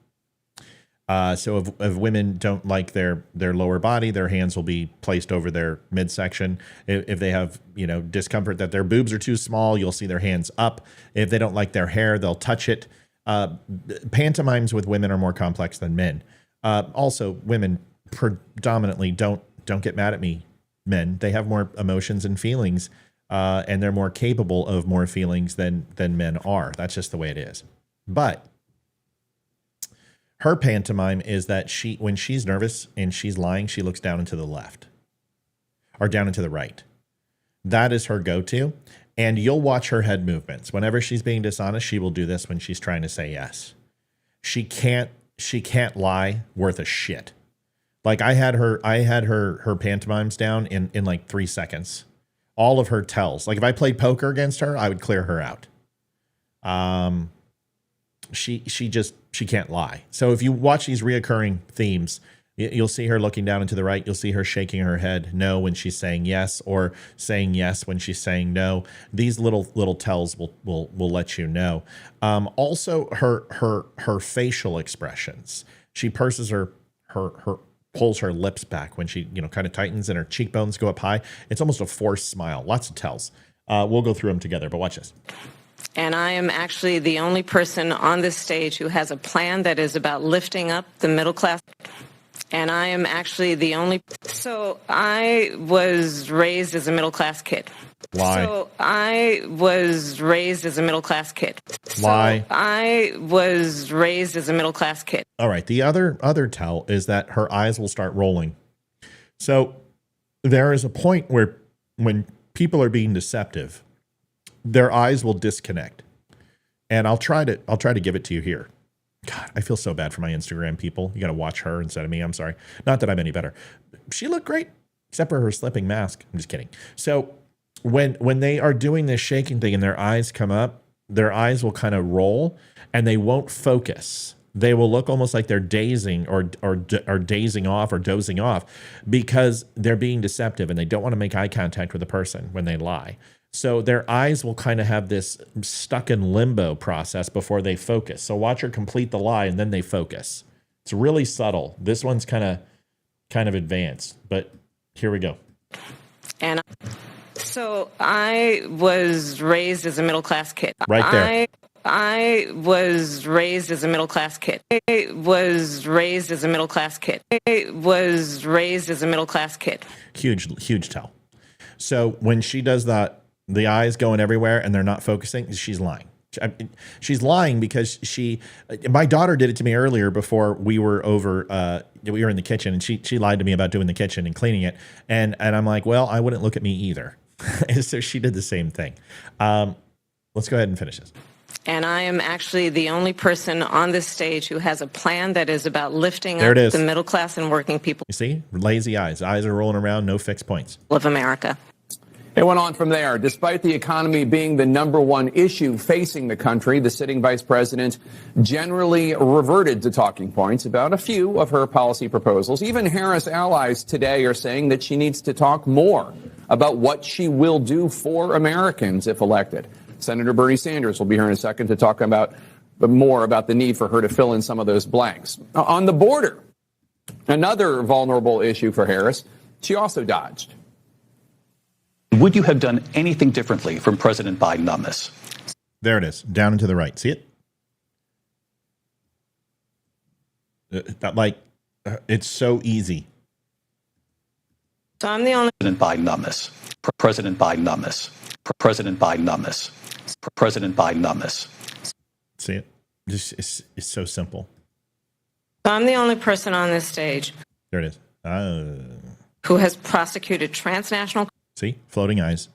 So if women don't like their lower body, their hands will be placed over their midsection. If they have, discomfort that their boobs are too small, you'll see their hands up. If they don't like their hair, they'll touch it. Pantomimes with women are more complex than men. Also, women predominantly don't get mad at me, men. They have more emotions and feelings, and they're more capable of more feelings than men are. That's just the way it is. But her pantomime is that when she's nervous and she's lying, she looks down and to the left or down and to the right. That is her go-to. And you'll watch her head movements. Whenever she's being dishonest, she will do this when she's trying to say yes. She can't lie worth a shit. Like I had her pantomimes down in like 3 seconds. All of her tells. Like if I played poker against her, I would clear her out. She can't lie. So if you watch these reoccurring themes, you'll see her looking down and to the right. You'll see her shaking her head no when she's saying yes, or saying yes when she's saying no. These little tells will let you know. Also her facial expressions. She purses her pulls her lips back when she kind of tightens and her cheekbones go up high. It's almost a forced smile. Lots of tells. We'll go through them together, but watch this. And I am actually the only person on this stage who has a plan that is about lifting up the middle class. And I am actually the only. So I was raised as a middle class kid. Lie. So I was raised as a middle class kid. Lie. So I was raised as a middle class kid. All right. The other tell is that her eyes will start rolling. So there is a point where when people are being deceptive, their eyes will disconnect. And I'll try to give it to you here. God, I feel so bad for my Instagram people. You got to watch her instead of me. I'm sorry. Not that I'm any better. She looked great, except for her slipping mask. I'm just kidding. So when they are doing this shaking thing and their eyes come up, their eyes will kind of roll and they won't focus. They will look almost like they're dazing or dazing off or dozing off because they're being deceptive and they don't want to make eye contact with the person when they lie. So their eyes will kind of have this stuck in limbo process before they focus. So watch her complete the lie and then they focus. It's really subtle. This one's kind of advanced, but here we go. And so I was raised as a middle class kid. Right there. I was raised as a middle class kid. I was raised as a middle class kid. I was raised as a middle class kid. Huge tell. So when she does that, the eyes going everywhere and they're not focusing, she's lying. She's lying because my daughter did it to me earlier before we were over, we were in the kitchen and she lied to me about doing the kitchen and cleaning it. And I'm like, well, I wouldn't look at me either. So she did the same thing. Let's go ahead and finish this. And I am actually the only person on this stage who has a plan that is about lifting There up it is. the middle class and working people. You see, lazy eyes. Eyes are rolling around, no fixed points. Of America. It went on from there. Despite the economy being the number one issue facing the country, the sitting vice president generally reverted to talking points about a few of her policy proposals. Even Harris allies today are saying that she needs to talk more about what she will do for Americans if elected. Senator Bernie Sanders will be here in a second to talk about more about the need for her to fill in some of those blanks. On the border, another vulnerable issue for Harris, she also dodged. Would you have done anything differently from President Biden on this? There it is, down and to the right. See it? It's so easy. So I'm the only President Biden on this. President Biden on this. President Biden on this. President Biden on this. See it? It's so simple. So I'm the only person on this stage There it is. who has prosecuted transnational See? Floating eyes.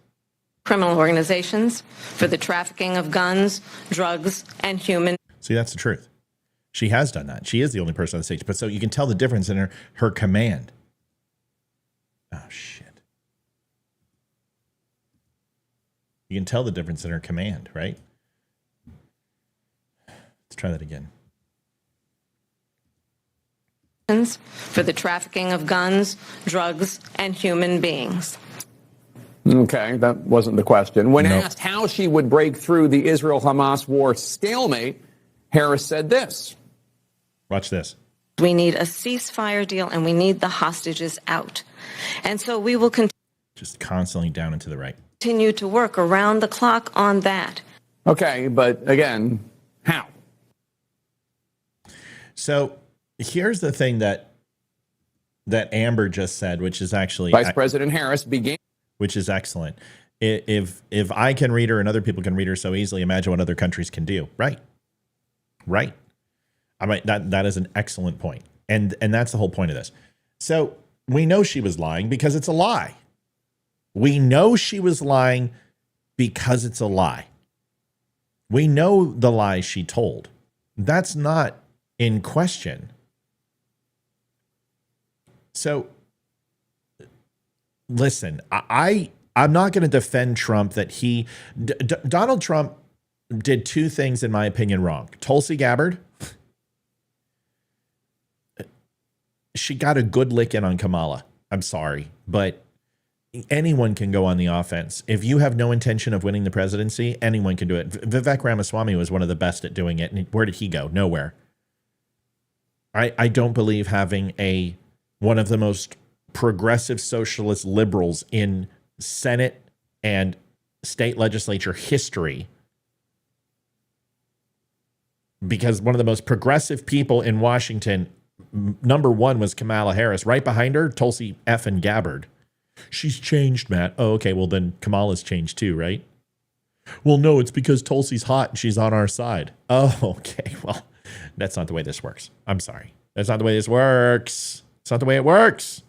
criminal organizations for the trafficking of guns, drugs, and human. See, that's the truth. She has done that. She is the only person on the stage. But so you can tell the difference in her command. Oh, shit. You can tell the difference in her command, right? Let's try that again. For the trafficking of guns, drugs, and human beings. Okay, that wasn't the question. When Nope. asked how she would break through the Israel-Hamas war stalemate, Harris said this. Watch this. We need a ceasefire deal, and we need the hostages out. And so we will Just constantly down and to the right. continue to work around the clock on that. Okay, but again, how? So here's the thing that Amber just said, which is actually Vice President Harris began. Which is excellent. If I can read her and other people can read her so easily, imagine what other countries can do. Right. I mean, that is an excellent point. And that's the whole point of this. So we know she was lying because it's a lie. We know she was lying because it's a lie. We know the lie she told. That's not in question. So listen, I'm not going to defend Trump that Donald Trump did two things, in my opinion, wrong. Tulsi Gabbard, she got a good lick in on Kamala. I'm sorry, but anyone can go on the offense. If you have no intention of winning the presidency, anyone can do it. Vivek Ramaswamy was one of the best at doing it. And where did he go? Nowhere. I don't believe having one of the most progressive socialist liberals in Senate and state legislature history, because one of the most progressive people in Washington, number one, was Kamala Harris. Right behind her, Tulsi effing Gabbard. She's changed, Matt. Oh, okay. Well, then Kamala's changed too, right? Well, no, it's because Tulsi's hot and she's on our side. Oh, okay. Well, that's not the way this works. I'm sorry. That's not the way this works. It's not the way it works.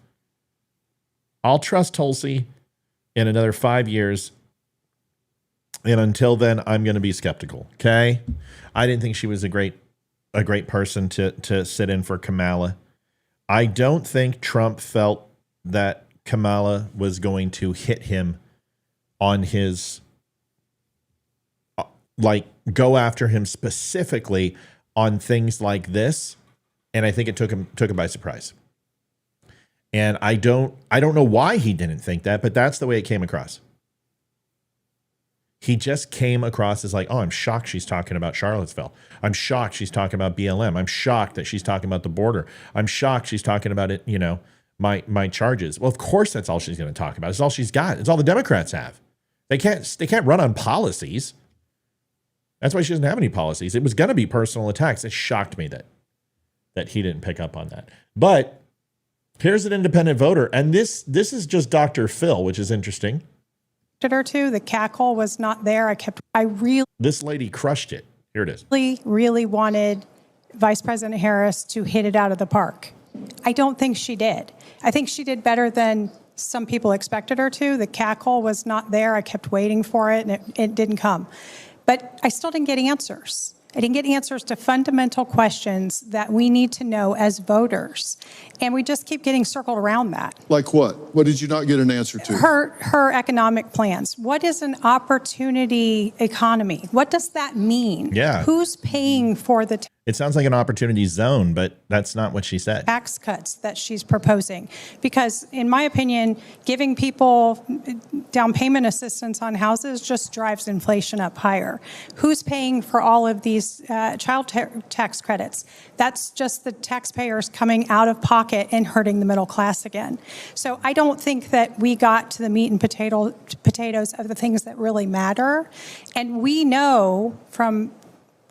I'll trust Tulsi in another 5 years. And until then, I'm going to be skeptical. Okay. I didn't think she was a great person to sit in for Kamala. I don't think Trump felt that Kamala was going to hit him on his, like, go after him specifically on things like this. And I think it took him by surprise. And I don't know why he didn't think that, but that's the way it came across. He just came across as like, oh, I'm shocked she's talking about Charlottesville. I'm shocked she's talking about BLM. I'm shocked that she's talking about the border. I'm shocked she's talking about it, you know, my charges. Well, of course that's all she's going to talk about. It's all she's got. It's all the Democrats have. They can't run on policies. That's why she doesn't have any policies. It was going to be personal attacks. It shocked me that he didn't pick up on that. But here's an independent voter, and this is just Dr. Phil, which is interesting. Or two, the cackle was not there. This lady crushed it. Here it is. Really wanted Vice President Harris to hit it out of the park. I don't think she did. I think she did better than some people expected her to. The cackle was not there. I kept waiting for it, and it didn't come. But I still didn't get answers. I didn't get answers to fundamental questions that we need to know as voters. And we just keep getting circled around that. Like what? What did you not get an answer to? Her economic plans. What is an opportunity economy? What does that mean? Yeah. Who's paying for the It sounds like an opportunity zone, but that's not what she said. tax cuts that she's proposing? Because in my opinion, giving people down payment assistance on houses just drives inflation up higher. Who's paying for all of these child tax credits? That's just the taxpayers coming out of pocket and hurting the middle class again. So I don't think that we got to the meat and potatoes of the things that really matter. And we know from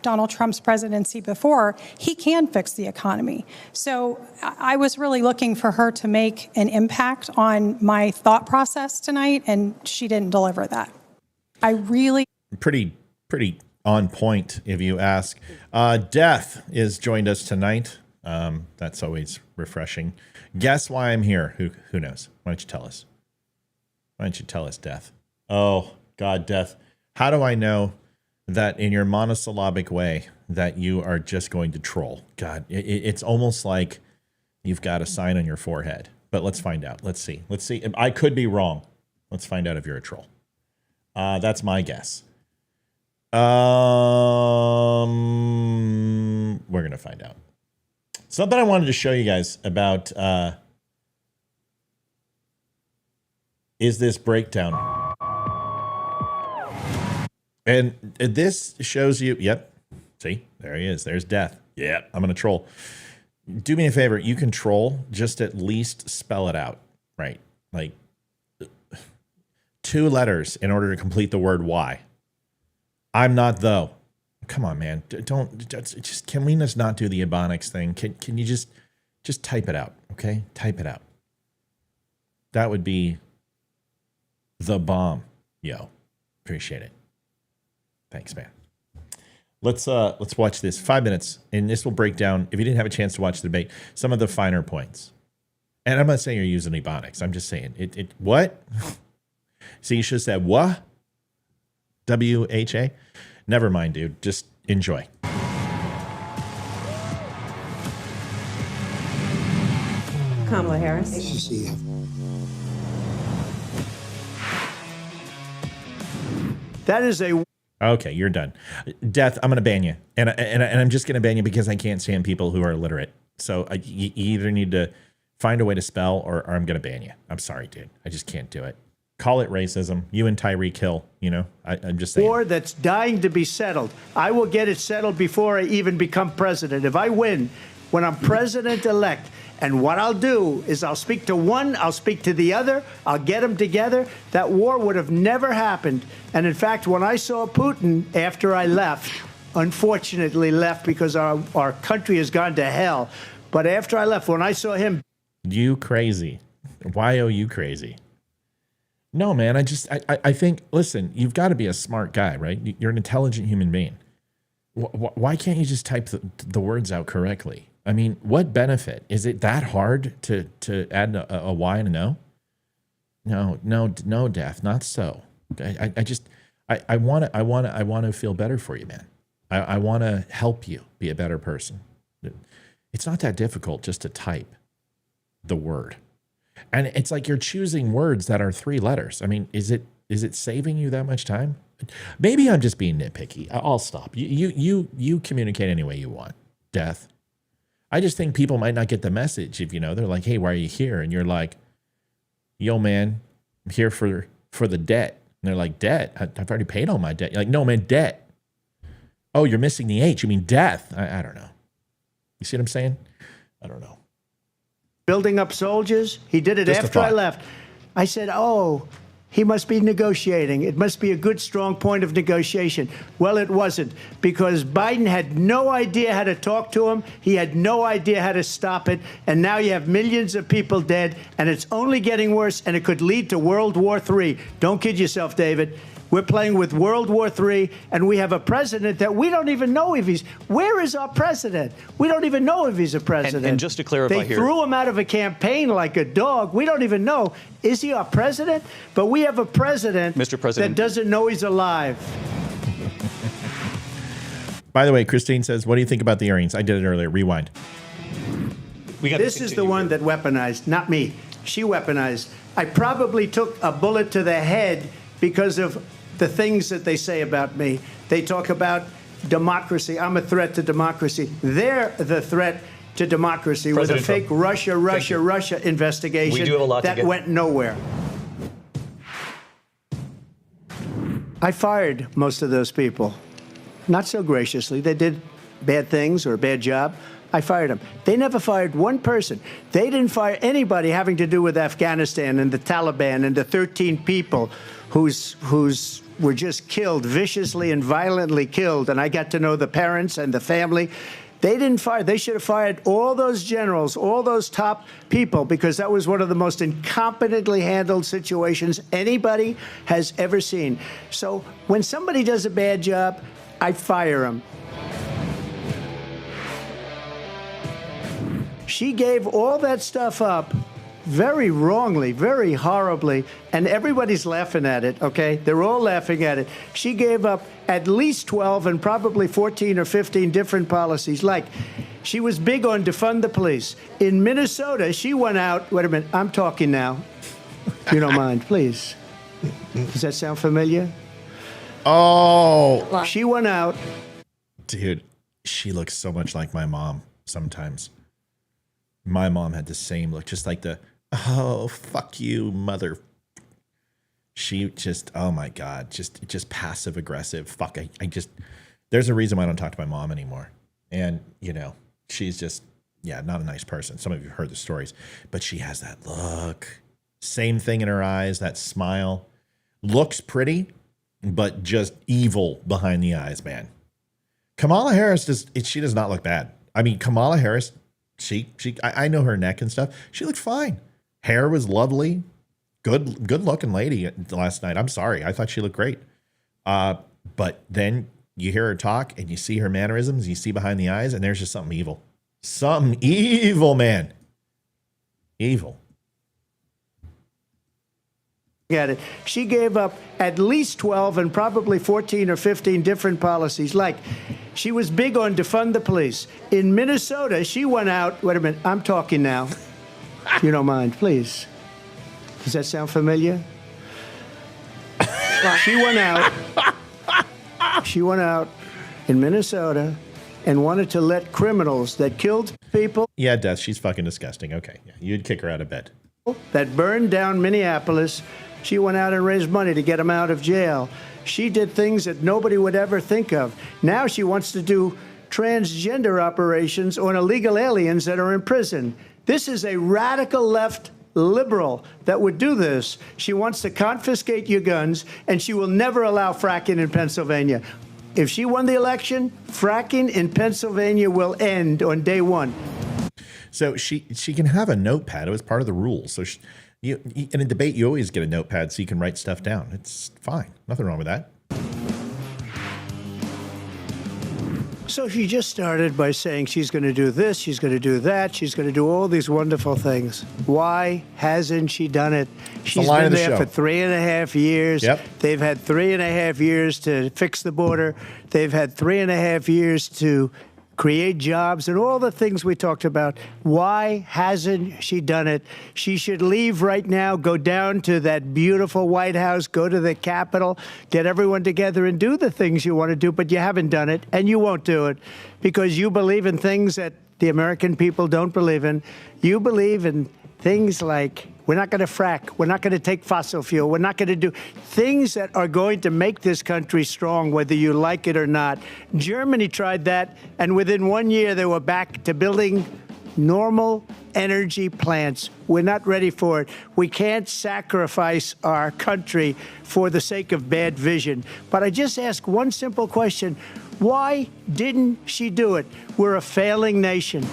Donald Trump's presidency before, he can fix the economy. So I was really looking for her to make an impact on my thought process tonight, and she didn't deliver that. I really... Pretty on point, if you ask. Death is joined us tonight. That's always refreshing. Guess why I'm here? Who knows? Why don't you tell us? Why don't you tell us, Death? Oh, God, Death. How do I know that in your monosyllabic way that you are just going to troll? God, it's almost like you've got a sign on your forehead. But let's find out. Let's see. I could be wrong. Let's find out if you're a troll. That's my guess. We're going to find out. Something I wanted to show you guys about is this breakdown. And this shows you, yep, see, there he is. There's Death. Yeah, I'm going to troll. Do me a favor. You can troll, just at least spell it out, right? Like 2 letters in order to complete the word why. I'm not though. Come on, man. Just can we just not do the Ebonics thing? Can you just type it out, okay? Type it out. That would be the bomb. Yo, appreciate it. Thanks, man. Let's watch this 5 minutes, and this will break down, if you didn't have a chance to watch the debate, some of the finer points. And I'm not saying you're using Ebonics. I'm just saying it what? So you should have said what? WHA? Never mind, dude. Just enjoy. Kamala Harris. Nice to see you. That is a... Okay, you're done. Death, I'm going to ban you. And I'm just going to ban you because I can't stand people who are illiterate. So you either need to find a way to spell or I'm going to ban you. I'm sorry, dude. I just can't do it. Call it racism. You and Tyreek Hill, you know, I'm just saying. War that's dying to be settled. I will get it settled before I even become president. If I win, when I'm president-elect. And what I'll do is I'll speak to one, I'll speak to the other, I'll get them together. That war would have never happened. And in fact, when I saw Putin after I left, unfortunately left because our country has gone to hell. But after I left, when I saw him... You crazy. Why are you crazy? No, man, I think, listen, you've got to be a smart guy, right? You're an intelligent human being. Why can't you just type the words out correctly? I mean, what benefit? Is it that hard to add a Y and a no? No, Death, not so. I want to feel better for you, man. I want to help you be a better person. It's not that difficult just to type the word. And it's like you're choosing words that are 3 letters. I mean, is it saving you that much time? Maybe I'm just being nitpicky. I'll stop. You communicate any way you want, Death. I just think people might not get the message if, they're like, hey, why are you here? And you're like, yo, man, I'm here for the debt. And they're like, debt? I've already paid all my debt. You're like, no, man, debt. Oh, you're missing the H. You mean death. I don't know. You see what I'm saying? I don't know. Building up soldiers. He did it after I left. I said, oh, he must be negotiating. It must be a good, strong point of negotiation. Well, it wasn't, because Biden had no idea how to talk to him. He had no idea how to stop it. And now you have millions of people dead, and it's only getting worse, and it could lead to World War III. Don't kid yourself, David. We're playing with World War III, and we have a president that we don't even know if he's... Where is our president? We don't even know if he's a president. And just to clarify they here... threw him out of a campaign like a dog. We don't even know. Is he our president? But we have a president, Mr. President, that doesn't know he's alive. By the way, Christine says, what do you think about the earrings? I did it earlier. Rewind. This is the one that weaponized, not me. She weaponized. I probably took a bullet to the head because of the things that they say about me. They talk about democracy. I'm a threat to democracy. They're the threat to democracy with a fake Russia investigation we do have a lot that went nowhere. I fired most of those people. Not so graciously. They did bad things or a bad job. I fired them. They never fired one person. They didn't fire anybody having to do with Afghanistan and the Taliban and the 13 people whose were just killed, viciously and violently killed. And I got to know the parents and the family. They didn't fire. They should have fired all those generals, all those top people, because that was one of the most incompetently handled situations anybody has ever seen. So when somebody does a bad job, I fire them. She gave all that stuff up very wrongly, very horribly, and everybody's laughing at it, okay? They're all laughing at it. She gave up at least 12 and probably 14 or 15 different policies. Like, she was big on defund the police. In Minnesota, she went out, wait a minute, I'm talking now. If you don't mind, please. Does that sound familiar? Oh. She went out. Dude, she looks so much like my mom sometimes. My mom had the same look, just like the, oh, fuck you, mother. She just, oh my God, just passive aggressive. Fuck, I just, there's a reason why I don't talk to my mom anymore. And, she's just, not a nice person. Some of you have heard the stories, but she has that look. Same thing in her eyes, that smile. Looks pretty, but just evil behind the eyes, man. Kamala Harris, she does not look bad. I mean, Kamala Harris, I know her neck and stuff. She looked fine. Hair was lovely. Good looking lady last night. I'm sorry. I thought she looked great. But then you hear her talk and you see her mannerisms, you see behind the eyes, and there's just something evil. Something evil, man. Evil. At it. She gave up at least 12 and probably 14 or 15 different policies. Like, she was big on defund the police. In Minnesota, she went out, wait a minute, I'm talking now. If you don't mind, please. Does that sound familiar? She went out in Minnesota and wanted to let criminals that killed people. Yeah, Death, she's fucking disgusting. Okay, you'd kick her out of bed. That burned down Minneapolis. She went out and raised money to get them out of jail. She did things that nobody would ever think of. Now she wants to do transgender operations on illegal aliens that are in prison. This is a radical left liberal that would do this. She wants to confiscate your guns, and she will never allow fracking in Pennsylvania. If she won the election, fracking in Pennsylvania will end on day one. So she can have a notepad. It was part of the rules. So in a debate, you always get a notepad so you can write stuff down. It's fine. Nothing wrong with that. So she just started by saying she's going to do this, she's going to do that, she's going to do all these wonderful things. Why hasn't she done it? She's been there for 3.5 years. Yep. They've had 3.5 years to fix the border. They've had 3.5 years to create jobs and all the things we talked about. Why hasn't she done it? She should leave right now, go down to that beautiful White House, go to the Capitol, get everyone together and do the things you want to do, but you haven't done it, and you won't do it because you believe in things that the American people don't believe in. You believe in things like we're not going to frack, we're not going to take fossil fuel, we're not going to do things that are going to make this country strong, whether you like it or not. Germany tried that, and within 1 year they were back to building normal energy plants. We're not ready for it. We can't sacrifice our country for the sake of bad vision. But I just ask one simple question. Why didn't she do it? We're a failing nation.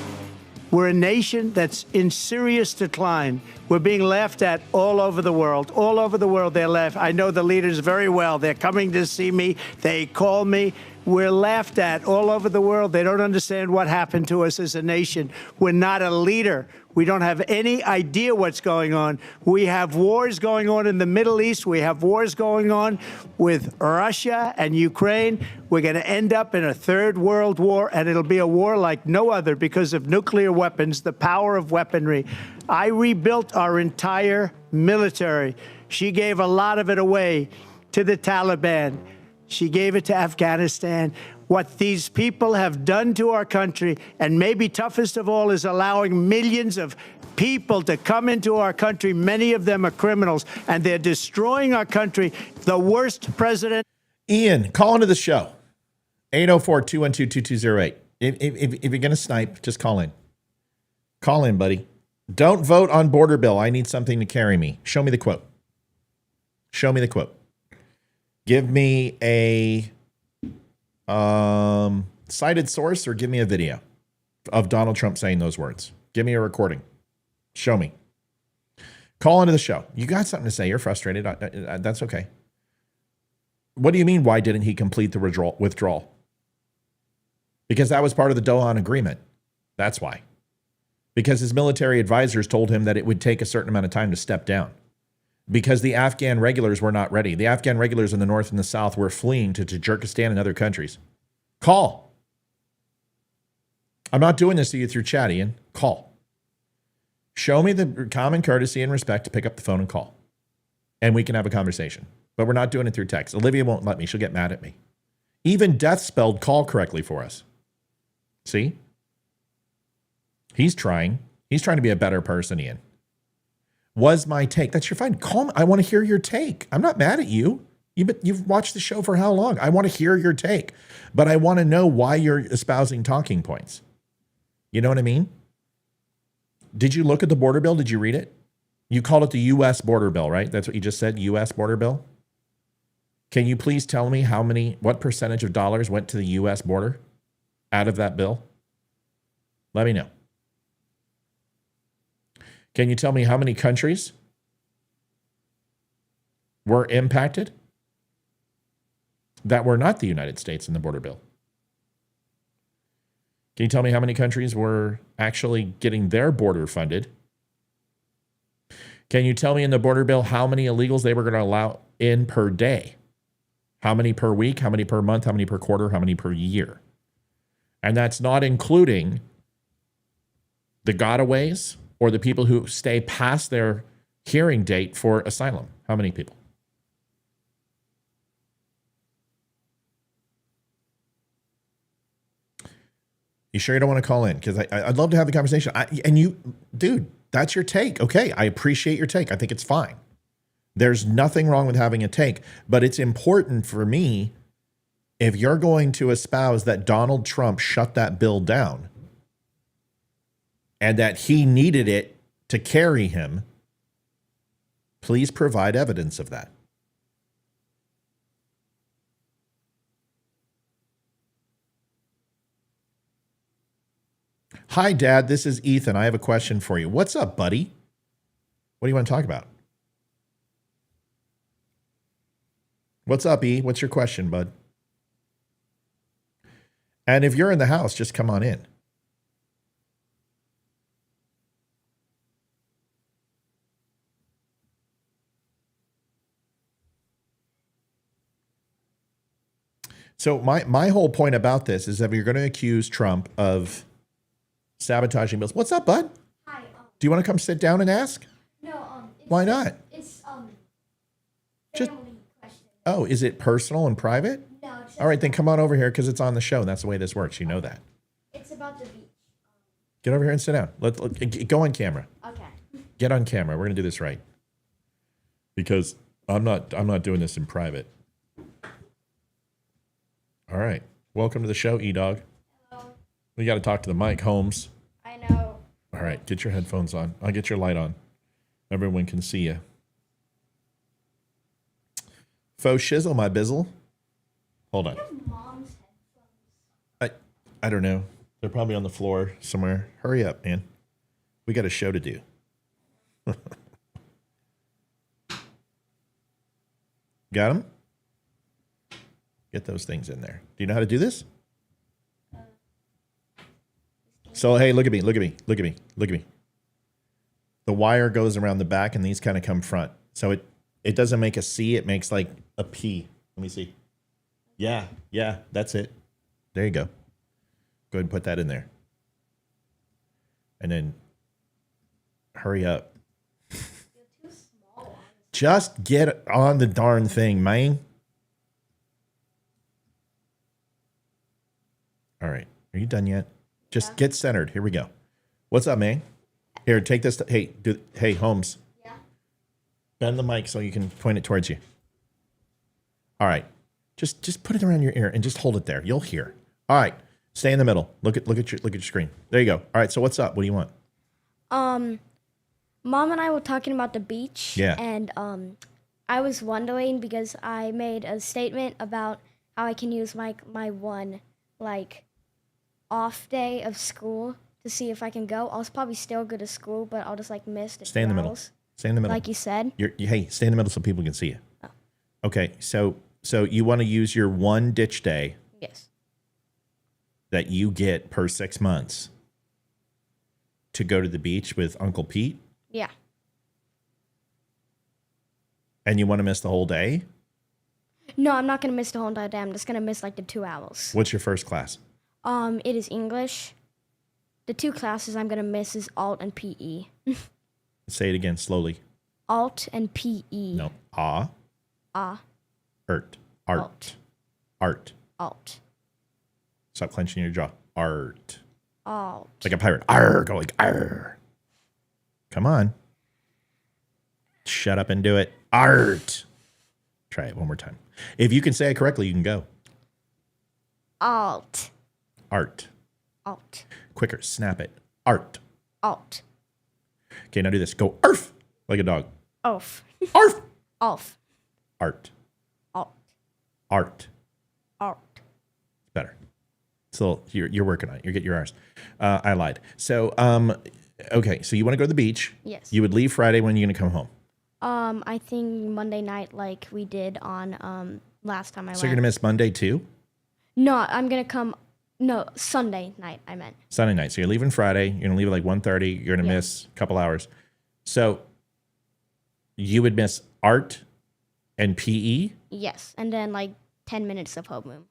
We're a nation that's in serious decline. We're being laughed at all over the world. All over the world, they're laughed. I know the leaders very well. They're coming to see me. They call me. We're laughed at all over the world. They don't understand what happened to us as a nation. We're not a leader. We don't have any idea what's going on. We have wars going on in the Middle East. We have wars going on with Russia and Ukraine. We're going to end up in a third world war, and it'll be a war like no other because of nuclear weapons, the power of weaponry. I rebuilt our entire military. She gave a lot of it away to the Taliban. She gave it to Afghanistan. What these people have done to our country, and maybe toughest of all, is allowing millions of people to come into our country. Many of them are criminals, and they're destroying our country. The worst president. Ian, call into the show. 804-212-2208. If you're going to snipe, just call in. Call in, buddy. Don't vote on border bill. I need something to carry me. Show me the quote. Show me the quote. Give me a cited source or give me a video of Donald Trump saying those words. Give me a recording. Show me. Call into the show. You got something to say. You're frustrated. That's okay. What do you mean, why didn't he complete the withdrawal? Because that was part of the DUM agreement. That's why. Because his military advisors told him that it would take a certain amount of time to step down. Because the Afghan regulars were not ready. The Afghan regulars in the north and the south were fleeing to Tajikistan and other countries. Call. I'm not doing this to you through chat, Ian. Call. Show me the common courtesy and respect to pick up the phone and call. And we can have a conversation. But we're not doing it through text. Olivia won't let me. She'll get mad at me. Even Death spelled call correctly for us. See? He's trying. He's trying to be a better person, Ian. Was my take. That's your fine. Call me. I want to hear your take. I'm not mad at you. You've watched the show for how long? I want to hear your take. But I want to know why you're espousing talking points. You know what I mean? Did you look at the border bill? Did you read it? You called it the U.S. border bill, right? That's what you just said, U.S. border bill? Can you please tell me what percentage of dollars went to the U.S. border out of that bill? Let me know. Can you tell me how many countries were impacted that were not the United States in the border bill? Can you tell me how many countries were actually getting their border funded? Can you tell me in the border bill how many illegals they were going to allow in per day? How many per week? How many per month? How many per quarter? How many per year? And that's not including the gotaways or the people who stay past their hearing date for asylum. How many people? You sure you don't want to call in? Because I'd love to have the conversation. Dude, that's your take. Okay, I appreciate your take. I think it's fine. There's nothing wrong with having a take, but it's important for me if you're going to espouse that Donald Trump shut that bill down and that he needed it to carry him, please provide evidence of that. Hi, Dad. This is Ethan. I have a question for you. What's up, buddy? What do you want to talk about? What's up, E? What's your question, bud? And if you're in the house, just come on in. So my whole point about this is that you're going to accuse Trump of sabotaging bills. What's up, bud? Hi. Do you want to come sit down and ask? No. Why not? It's Just family question. Oh, is it personal and private? No. All right, then come on over here because it's on the show. That's the way this works. You know that. It's about the beach. Get over here and sit down. Let go on camera. Okay. Get on camera. We're gonna do this right. Because I'm not doing this in private. All right. Welcome to the show, E-Dog. Hello. We got to talk to the mic, Holmes. I know. All right. Get your headphones on. I'll get your light on. Everyone can see you. Faux shizzle, my bizzle. Hold on. Mom's headphones. I don't know. They're probably on the floor somewhere. Hurry up, man. We got a show to do. Got them? Get those things in there. Do you know how to do this? So, hey, look at me, look at me, look at me, look at me. The wire goes around the back and these kind of come front. So it doesn't make a C, it makes like a P. Let me see. Yeah, that's it. There you go. Go ahead and put that in there. And then hurry up. Just get on the darn thing, man. All right. Are you done yet? Just get centered. Here we go. What's up, man? Here, take this. Hey, Holmes. Yeah. Bend the mic so you can point it towards you. All right. Just put it around your ear and just hold it there. You'll hear. All right. Stay in the middle. Look at your screen. There you go. All right. So what's up? What do you want? Mom and I were talking about the beach. Yeah. And I was wondering because I made a statement about how I can use my one off day of school to see if I can go. I'll probably still go to school, but I'll just miss the Stay in the middle. Stay in the middle. Like you said. Hey, stay in the middle so people can see you. Oh. Okay. So you want to use your one ditch day. Yes. That you get per 6 months to go to the beach with Uncle Pete? Yeah. And you want to miss the whole day? No, I'm not going to miss the whole entire day. I'm just going to miss the 2 hours. What's your first class? It is English. The 2 classes I'm going to miss is alt and PE. Say it again slowly. Alt and PE. No. Art. Stop clenching your jaw. Art. Alt. Like a pirate. Arr. Go like arr. Come on. Shut up and do it. Art. Try it one more time. If you can say it correctly, you can go. Alt. Art. Alt. Quicker. Snap it. Art. Alt. Okay, now do this. Go arf. Like a dog. Off. Arf. Off. Art. Alt. Art. Art. It's better. So you're working on it. You get your R's. I lied. So, okay. So you want to go to the beach. Yes. You would leave Friday. When are you going to come home? I think Monday night like we did on last time I went. So you're going to miss Monday too? No, I'm going to come. No, Sunday night, I meant. Sunday night. So you're leaving Friday. You're going to leave at 1:30. You're going to miss a couple hours. So you would miss art and PE? Yes. And then 10 minutes of homeroom.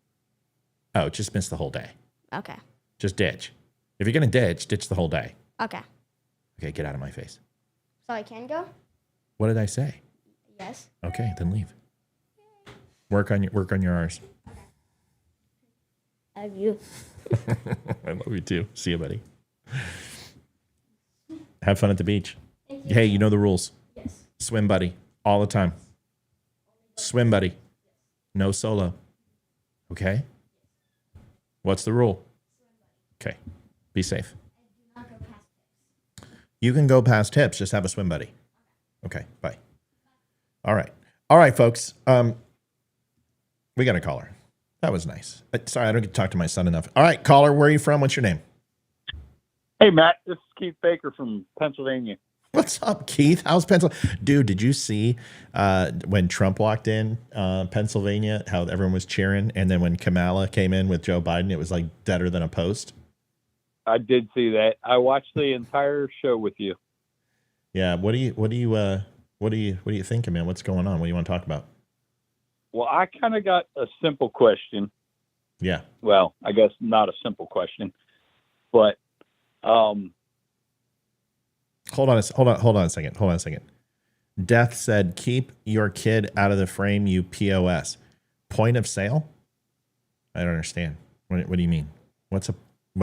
Oh, just miss the whole day. Okay. Just ditch. If you're going to ditch the whole day. Okay. Okay, get out of my face. So I can go? What did I say? Yes. Okay, then leave. Work on your R's. I love you. I love you too. See you, buddy. Have fun at the beach. Hey, you know the rules. Yes. Swim buddy all the time. Swim buddy. No solo. Okay. What's the rule? Okay. Be safe. You can go past hips. Just have a swim buddy. Okay. Bye. All right. All right, folks. We got a caller. That was nice. Sorry, I don't get to talk to my son enough. All right, caller, where are you from? What's your name? Hey, Matt. This is Keith Baker from Pennsylvania. What's up, Keith? How's Pennsylvania? Dude, did you see when Trump walked in Pennsylvania, how everyone was cheering? And then when Kamala came in with Joe Biden, it was like deader than a post. I did see that. I watched the entire show with you. Yeah. What are you thinking, man? What's going on? What do you want to talk about? Well, I kind of got a simple question. Yeah. Well, I guess not a simple question, but Hold on a second. Death said, keep your kid out of the frame, you POS. Point of sale? I don't understand. What do you mean? What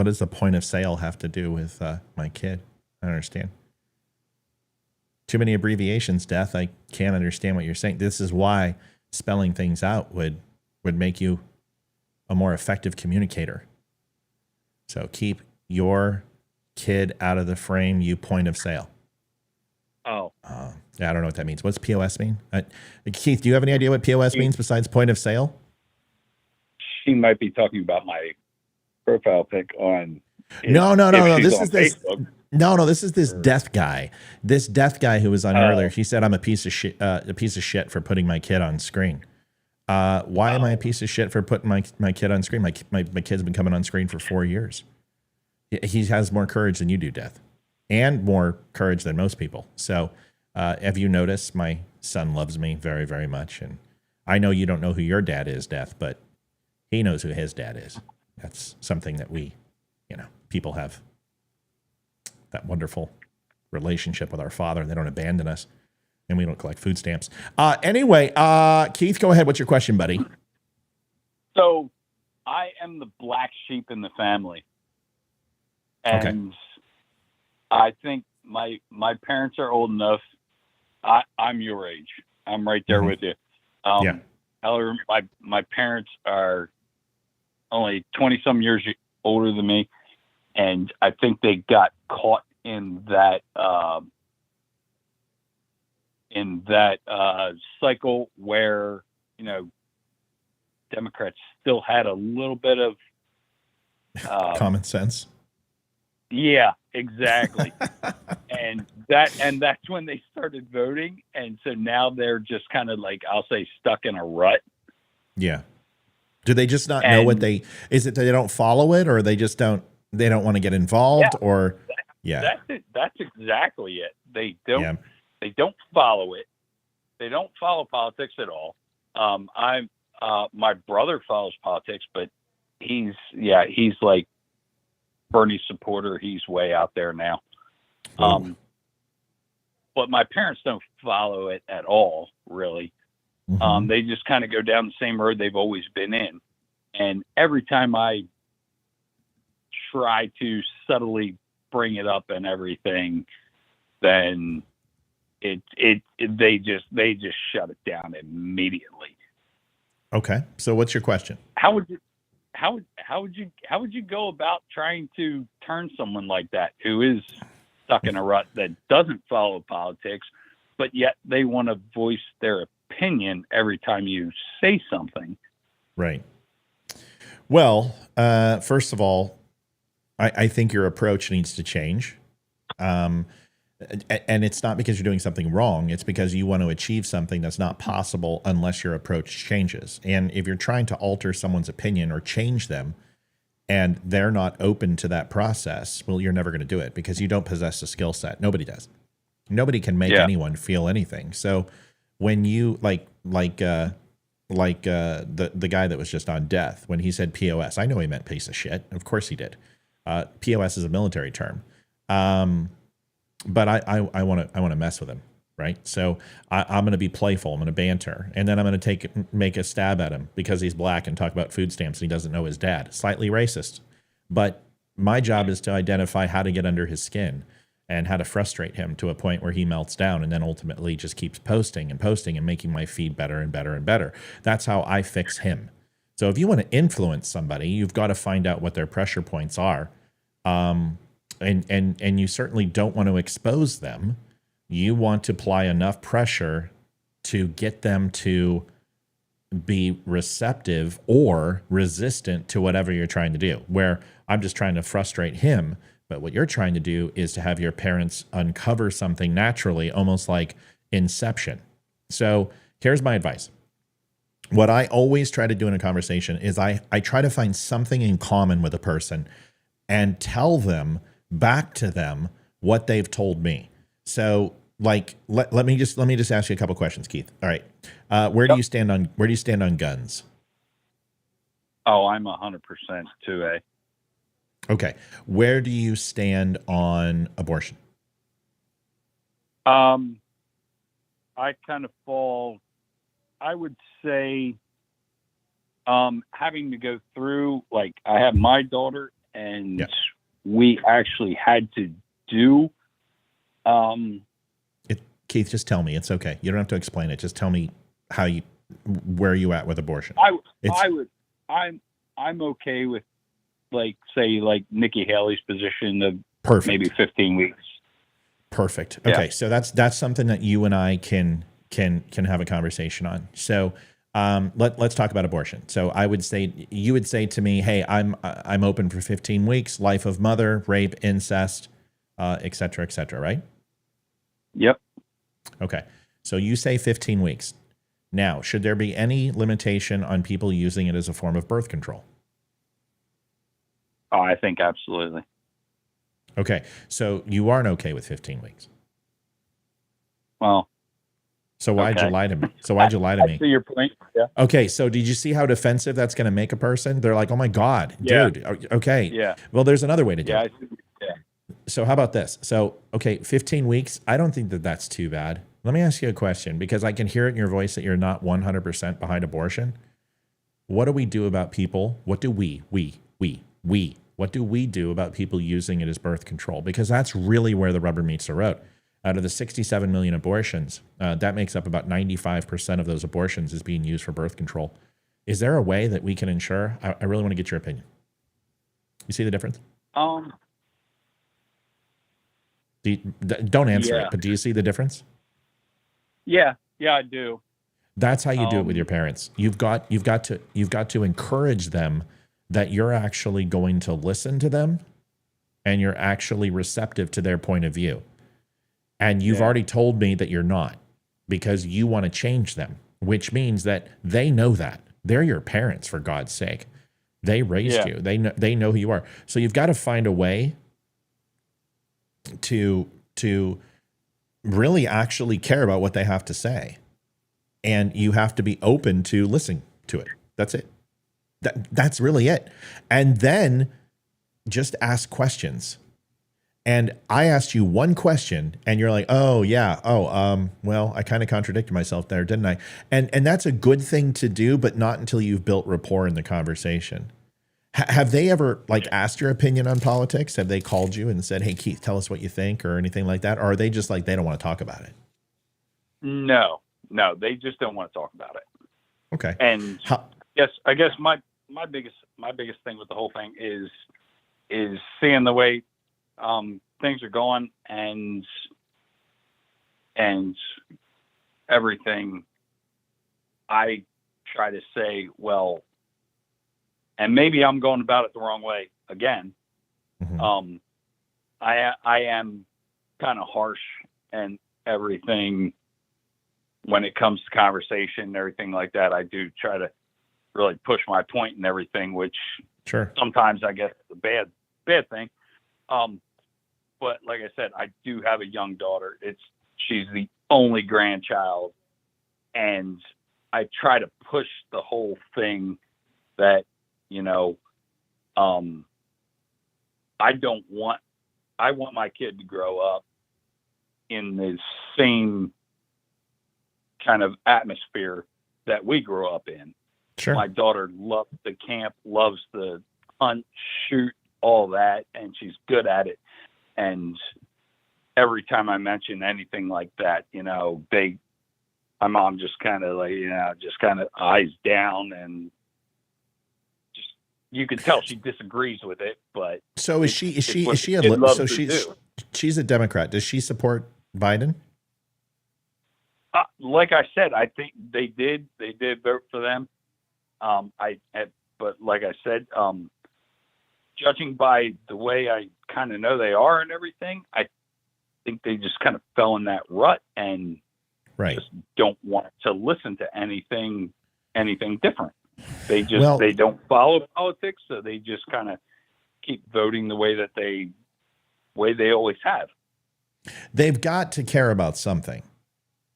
does the point of sale have to do with my kid? I don't understand. Too many abbreviations, Death. I can't understand what you're saying. This is why spelling things out would make you a more effective communicator. So keep your kid out of the frame, you point of sale. Oh. Yeah, I don't know what that means. What's POS mean? Keith, do you have any idea what POS means besides point of sale? She might be talking about my profile pic on. No. This is this death guy. This death guy who was on earlier. He said I'm a piece of shit for putting my kid on screen. Why am I a piece of shit for putting my kid on screen? My kid's been coming on screen for 4 years. He has more courage than you do, Death, and more courage than most people. So have you noticed my son loves me very, very much? And I know you don't know who your dad is, Death, but he knows who his dad is. That's something that we, people have that wonderful relationship with our father. They don't abandon us, and we don't collect food stamps. Anyway, Keith, go ahead. What's your question, buddy? So I am the black sheep in the family. And I think my parents are old enough. I'm your age. I'm right there with you. However, my parents are only 20-some years older than me, and I think they got caught in that cycle where Democrats still had a little bit of common sense. Yeah, exactly. and that's when they started voting. And so now they're just kind of like, I'll say, stuck in a rut. Yeah. Do they just not know what is it that they don't follow it, or they just don't want to get involved, or That's it. That's exactly it. They don't follow it. They don't follow politics at all. My brother follows politics, but he's like Bernie supporter. He's way out there now. But my parents don't follow it at all, really. Mm-hmm. They just kind of go down the same road they've always been in. And every time I try to subtly bring it up and everything, then they just shut it down immediately. Okay. So what's your question? How would you go about trying to turn someone like that who is stuck in a rut that doesn't follow politics, but yet they want to voice their opinion every time you say something? Right. Well, first of all, I think your approach needs to change. And it's not because you're doing something wrong. It's because you want to achieve something that's not possible unless your approach changes. And if you're trying to alter someone's opinion or change them, and they're not open to that process, well, you're never going to do it because you don't possess a skill set. Nobody does. Nobody can make anyone feel anything. So when you the guy that was just on Death, when he said POS, I know he meant piece of shit. Of course he did. POS is a military term. But I want to mess with him, right? So I'm going to be playful. I'm going to banter, and then I'm going to make a stab at him because he's black and talk about food stamps and he doesn't know his dad. Slightly racist, but my job is to identify how to get under his skin and how to frustrate him to a point where he melts down, and then ultimately just keeps posting and making my feed better and better and better. That's how I fix him. So if you want to influence somebody, you've got to find out what their pressure points are. And you certainly don't want to expose them. You want to apply enough pressure to get them to be receptive or resistant to whatever you're trying to do. Where I'm just trying to frustrate him, but what you're trying to do is to have your parents uncover something naturally, almost like Inception. So here's my advice. What I always try to do in a conversation is I try to find something in common with a person and tell them back to them what they've told me. So like, let me just ask you a couple questions, Keith. All right. Where do you stand on guns? Oh, I'm 100% 2A. Okay. Where do you stand on abortion? I kind of fall, I would say, having to go through, like, I have my daughter, and we actually had to do. Keith, just tell me. It's okay. You don't have to explain it. Just tell me where you at with abortion. I'm okay with, like, say, like Nikki Haley's position of maybe 15 weeks. Perfect. Okay, Yeah. so that's something that you and I can have a conversation on. So let's talk about abortion. So you would say to me, hey, I'm open for 15 weeks, life of mother, rape, incest, et cetera, right? Yep. Okay. So you say 15 weeks. Now, should there be any limitation on people using it as a form of birth control? Oh, I think absolutely. Okay. So you aren't okay with 15 weeks. Well, so why'd you lie to me? I see your point. Yeah. Okay. So did you see how defensive that's going to make a person? They're like, oh my God, dude. Okay. Yeah. Well, there's another way to do it. Yeah. So how about this? So, okay, 15 weeks. I don't think that that's too bad. Let me ask you a question, because I can hear it in your voice that you're not 100% behind abortion. What do we do about people? What do what do we do about people using it as birth control? Because that's really where the rubber meets the road. Out of the 67 million abortions, that makes up about 95% of those abortions is being used for birth control. Is there a way that we can ensure? I really want to get your opinion. You see the difference? Don't answer it, but do you see the difference? Yeah, I do. That's how you do it with your parents. You've got to encourage them that you're actually going to listen to them and you're actually receptive to their point of view. And you've already told me that you're not, because you want to change them, which means that they know that. They're your parents, for God's sake. They raised you. They know who you are. So you've got to find a way to really actually care about what they have to say. And you have to be open to listening to it. That's it. That's really it. And then just ask questions. And I asked you one question and you're like, oh yeah. Well, I kind of contradicted myself there, didn't I? And that's a good thing to do, but not until you've built rapport in the conversation. Have they ever asked your opinion on politics? Have they called you and said, hey, Keith, tell us what you think, or anything like that? Or are they just like, they don't want to talk about it? No, they just don't want to talk about it. Okay. And I guess my biggest thing with the whole thing is seeing the way things are going and everything. I try to say, well, and maybe I'm going about it the wrong way again. Mm-hmm. I am kind of harsh and everything when it comes to conversation and everything like that. I do try to really push my point and everything, which sometimes I guess is a bad thing. But like I said, I do have a young daughter. She's the only grandchild, and I try to push the whole thing that, I want my kid to grow up in the same kind of atmosphere that we grew up in. Sure. My daughter loves the camp, loves the hunt, shoot, all that, and she's good at it. And every time I mention anything like that, my mom just kind of eyes down, and you can tell she disagrees with it, but so she's a Democrat. Does she support Biden? Like I said, I think they did vote for them. But like I said, judging by the way I kind of know they are and everything, I think they just kind of fell in that rut and just don't want to listen to anything different. They just they don't follow politics, so they just kind of keep voting the way they always have. They've got to care about something.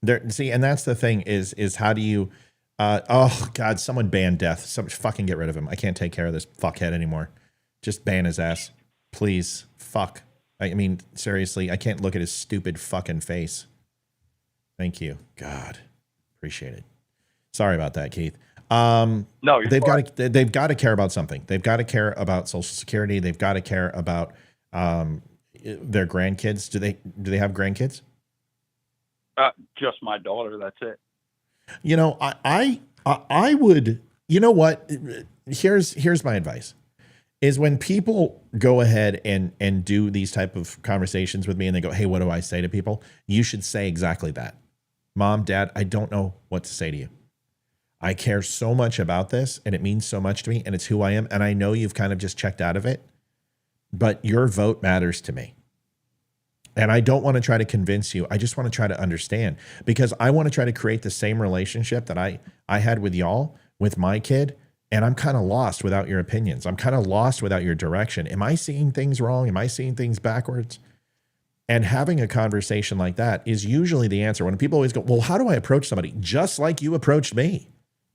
And that's the thing is how do you? Oh God, someone ban death. Fucking get rid of him. I can't take care of this fuckhead anymore. Just ban his ass, please. Fuck. I mean, seriously, I can't look at his stupid fucking face. Thank you, God. Appreciate it. Sorry about that, Keith. No, they've got to care about something. They've got to care about Social Security. They've got to care about their grandkids. Do they have grandkids? Just my daughter. That's it. You know, I would. You know what? Here's my advice: is when people go ahead and do these type of conversations with me, and they go, "Hey, what do I say to people?" You should say exactly that. Mom, Dad, I don't know what to say to you. I care so much about this, and it means so much to me, and it's who I am. And I know you've kind of just checked out of it, but your vote matters to me. And I don't want to try to convince you. I just want to try to understand, because I want to try to create the same relationship that I had with y'all, with my kid. And I'm kind of lost without your opinions. I'm kind of lost without your direction. Am I seeing things wrong? Am I seeing things backwards? And having a conversation like that is usually the answer. When people always go, well, how do I approach somebody? Just like you approached me.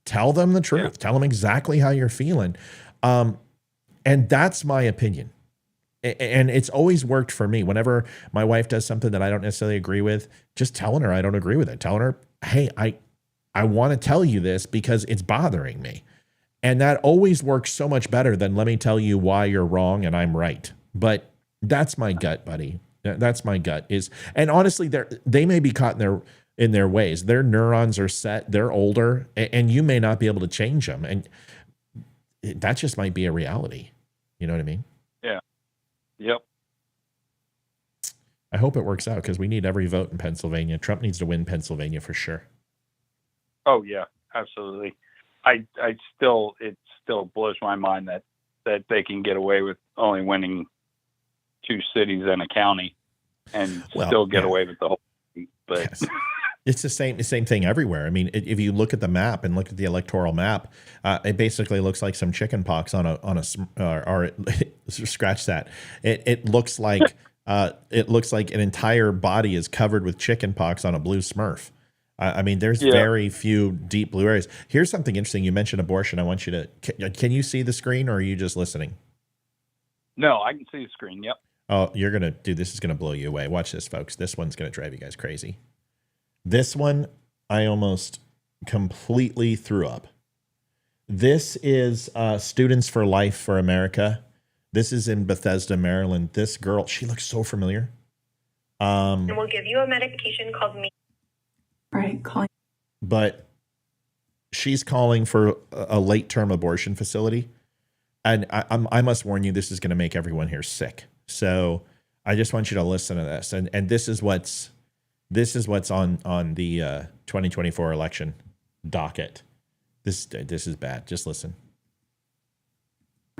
Tell them the truth. Yeah. Tell them exactly how you're feeling. And that's my opinion. And it's always worked for me. Whenever my wife does something that I don't necessarily agree with, just telling her I don't agree with it. Telling her, hey, I want to tell you this because it's bothering me. And that always works so much better than let me tell you why you're wrong and I'm right. But that's my gut, buddy. That's my gut. And honestly, they may be caught in their ways. Their neurons are set. They're older, and you may not be able to change them. And that just might be a reality. You know what I mean? Yeah. Yep. I hope it works out, because we need every vote in Pennsylvania. Trump needs to win Pennsylvania for sure. Oh yeah, absolutely. It still blows my mind that they can get away with only winning 2 cities and a county and still get away with the whole thing. But yes. It's the same thing everywhere. I mean, if you look at the map and look at the electoral map, it basically looks like some chicken pox on a scratch that. It looks like an entire body is covered with chicken pox on a blue Smurf. I mean, there's very few deep blue areas. Here's something interesting. You mentioned abortion. I want you to, can you see the screen, or are you just listening? No, I can see the screen. Yep. Oh, this is going to blow you away. Watch this, folks. This one's going to drive you guys crazy. This one, I almost completely threw up. This is Students for Life for America. This is in Bethesda, Maryland. This girl, she looks so familiar. And we'll give you a medication called But she's calling for a late-term abortion facility. And I must warn you, this is going to make everyone here sick. So I just want you to listen to this. And this is what's on the 2024 election docket. This is bad. Just listen.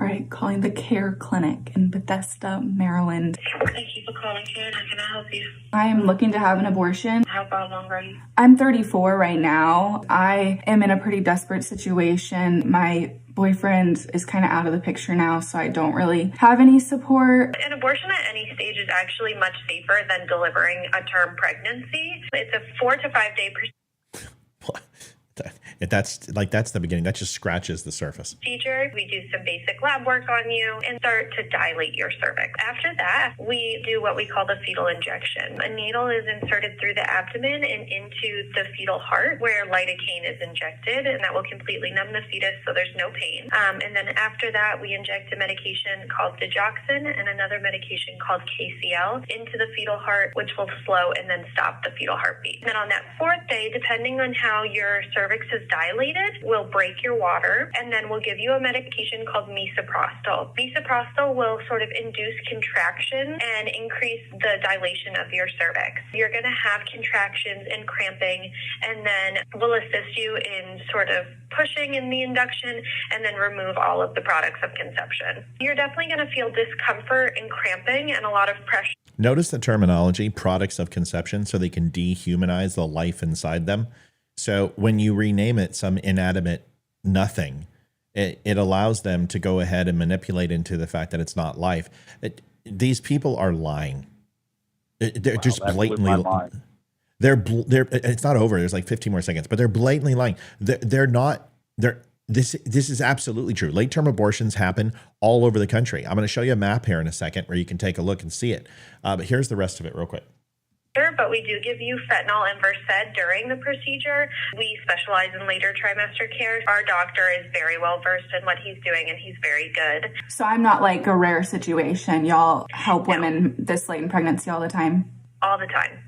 Right, calling the Care Clinic in Bethesda, Maryland. Thank you for calling Care. How can I help you? I am looking to have an abortion. How far along are you? I'm 34 right now. I am in a pretty desperate situation. My boyfriend is kind of out of the picture now, so I don't really have any support. An abortion at any stage is actually much safer than delivering a term pregnancy. It's a 4 to 5 day That's the beginning. That just scratches the surface. procedure. We do some basic lab work on you and start to dilate your cervix. After that, we do what we call the fetal injection. A needle is inserted through the abdomen and into the fetal heart, where lidocaine is injected, and that will completely numb the fetus so there's no pain. And then after that, we inject a medication called digoxin and another medication called KCL into the fetal heart, which will slow and then stop the fetal heartbeat. And then on that 4th day, depending on how your cervix has dilated, we'll break your water, and then we'll give you a medication called misoprostol. Misoprostol will sort of induce contraction and increase the dilation of your cervix. You're going to have contractions and cramping, and then we'll assist you in sort of pushing in the induction and then remove all of the products of conception. You're definitely going to feel discomfort and cramping and a lot of pressure. Notice the terminology, products of conception, so they can dehumanize the life inside them. So when you rename it some inanimate nothing, it allows them to go ahead and manipulate into the fact that it's not life. These people are lying. They're just blatantly. It's not over. There's like 15 more seconds, but they're blatantly lying. This is absolutely true. Late-term abortions happen all over the country. I'm going to show you a map here in a second where you can take a look and see it. But here's the rest of it real quick. But we do give you fentanyl and Versed during the procedure. We specialize in later trimester care. Our doctor is very well versed in what he's doing, and he's very good. So I'm not like a rare situation. Y'all help women this late in pregnancy all the time? All the time.